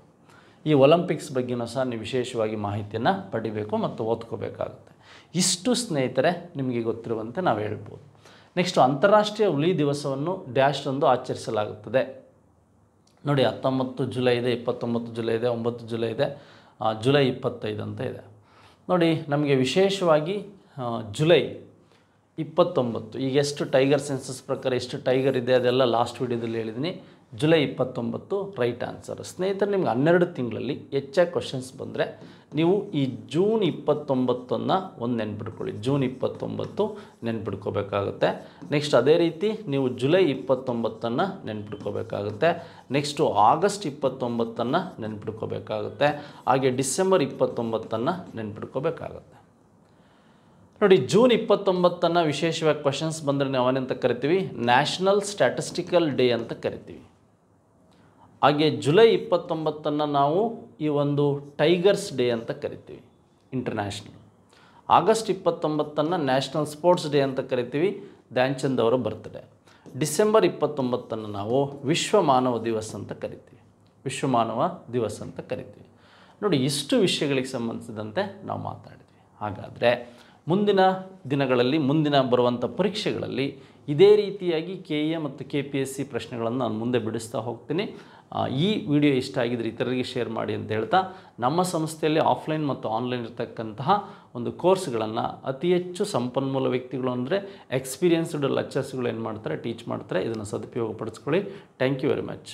ಈ ಒಲಿಂಪಿಕ್ಸ್ ಬಗ್ಗೆನೂ ಸಹ ನೀವು ವಿಶೇಷವಾಗಿ ಮಾಹಿತಿಯನ್ನು ಪಡಿಬೇಕು ಮತ್ತು ಓದ್ಕೋಬೇಕಾಗುತ್ತೆ. ಇಷ್ಟು ಸ್ನೇಹಿತರೆ ನಿಮಗೆ ಗೊತ್ತಿರುವಂತೆ ನಾವು ಹೇಳ್ಬೋದು. ನೆಕ್ಸ್ಟು, ಅಂತಾರಾಷ್ಟ್ರೀಯ ಹುಲಿ ದಿವಸವನ್ನು ಡ್ಯಾಶ್ ಎಂದು ಆಚರಿಸಲಾಗುತ್ತದೆ. ನೋಡಿ, 19 ಜುಲೈ ಇದೆ, 29 ಜುಲೈ ಇದೆ, 9 ಜುಲೈ ಇದೆ, ಜುಲೈ 25 ಅಂತ ಇದೆ. ನೋಡಿ, ನಮಗೆ ವಿಶೇಷವಾಗಿ ಜುಲೈ 29, ಈಗ ಎಷ್ಟು ಟೈಗರ್ ಸೆನ್ಸಸ್ ಪ್ರಕಾರ ಎಷ್ಟು ಟೈಗರ್ ಇದೆ ಅದೆಲ್ಲ ಲಾಸ್ಟ್ ವಿಡಿಯೋದಲ್ಲಿ ಹೇಳಿದ್ದೀನಿ. July 29 right answer. ಸ್ನೇಹಿತರೆ, ನಿಮ್ಗೆ 12 ತಿಂಗಳಲ್ಲಿ ಹೆಚ್ಚಾಗಿ ಕ್ವಶನ್ಸ್ ಬಂದರೆ ನೀವು ಈ ಜೂನ್ 29 ಒಂದು ನೆನ್ಪಿಟ್ಕೊಳ್ಳಿ, ಜೂನ್ 29 ನೆನ್ಪಿಟ್ಕೋಬೇಕಾಗುತ್ತೆ. ನೆಕ್ಸ್ಟ್ ಅದೇ ರೀತಿ ನೀವು ಜುಲೈ 29 ನೆನ್ಪಿಟ್ಕೋಬೇಕಾಗುತ್ತೆ. ನೆಕ್ಸ್ಟು ಆಗಸ್ಟ್ 29 ನೆನ್ಪಿಟ್ಕೋಬೇಕಾಗುತ್ತೆ. ಹಾಗೆ ಡಿಸೆಂಬರ್ 29 ನೆನ್ಪಿಟ್ಕೋಬೇಕಾಗುತ್ತೆ. ನೋಡಿ, ಜೂನ್ 29 ವಿಶೇಷವಾಗಿ ಕ್ವಶನ್ಸ್ ಬಂದರೆ ನಾವು ಅವನಂತ ಕರಿತೀವಿ ನ್ಯಾಷನಲ್ ಸ್ಟ್ಯಾಟಿಸ್ಟಿಕಲ್ ಡೇ ಅಂತ ಕರಿತೀವಿ. ಹಾಗೆ ಜುಲೈ 29 ನಾವು ಈ ಒಂದು ಟೈಗರ್ಸ್ ಡೇ ಅಂತ ಕರಿತೀವಿ, international. August 29 national sports day ಅಂತ ಕರಿತೀವಿ, ಧ್ಯಾನ್ ಚಂದ್ ಅವರ ಬರ್ತ್ಡೇ. ಡಿಸೆಂಬರ್ 29 ನಾವು ವಿಶ್ವ ಮಾನವ ದಿವಸ ಅಂತ ಕರಿತೀವಿ, ವಿಶ್ವ ಮಾನವ ದಿವಸ ಅಂತ ಕರಿತೀವಿ. ನೋಡಿ, ಇಷ್ಟು ವಿಷಯಗಳಿಗೆ ಸಂಬಂಧಿಸಿದಂತೆ ನಾವು ಮಾತಾಡಿದ್ವಿ. ಹಾಗಾದರೆ ಮುಂದಿನ ದಿನಗಳಲ್ಲಿ, ಮುಂದಿನ ಬರುವಂಥ ಪರೀಕ್ಷೆಗಳಲ್ಲಿ ಇದೇ ರೀತಿಯಾಗಿ KA ಮತ್ತು KPSC ಪ್ರಶ್ನೆಗಳನ್ನು ನಾನು ಮುಂದೆ ಬಿಡಿಸ್ತಾ ಹೋಗ್ತೀನಿ. ಈ ವಿಡಿಯೋ ಇಷ್ಟ ಆಗಿದ್ರೆ ಇತರರಿಗೆ ಶೇರ್ ಮಾಡಿ ಅಂತ ಹೇಳ್ತಾ, ನಮ್ಮ ಸಂಸ್ಥೆಯಲ್ಲಿ ಆಫ್ಲೈನ್ ಮತ್ತು ಆನ್ಲೈನ್ ಇರತಕ್ಕಂತಹ ಒಂದು ಕೋರ್ಸ್ಗಳನ್ನು ಅತಿ ಹೆಚ್ಚು ಸಂಪನ್ಮೂಲ ವ್ಯಕ್ತಿಗಳು ಅಂದರೆ ಎಕ್ಸ್ಪೀರಿಯನ್ಸ್ಡ್ ಲೆಕ್ಚರ್ಸ್ಗಳು ಏನು ಮಾಡ್ತಾರೆ, ಟೀಚ್ ಮಾಡ್ತಾರೆ. ಇದನ್ನು ಸದುಪಯೋಗಪಡಿಸ್ಕೊಳ್ಳಿ. Thank you very much.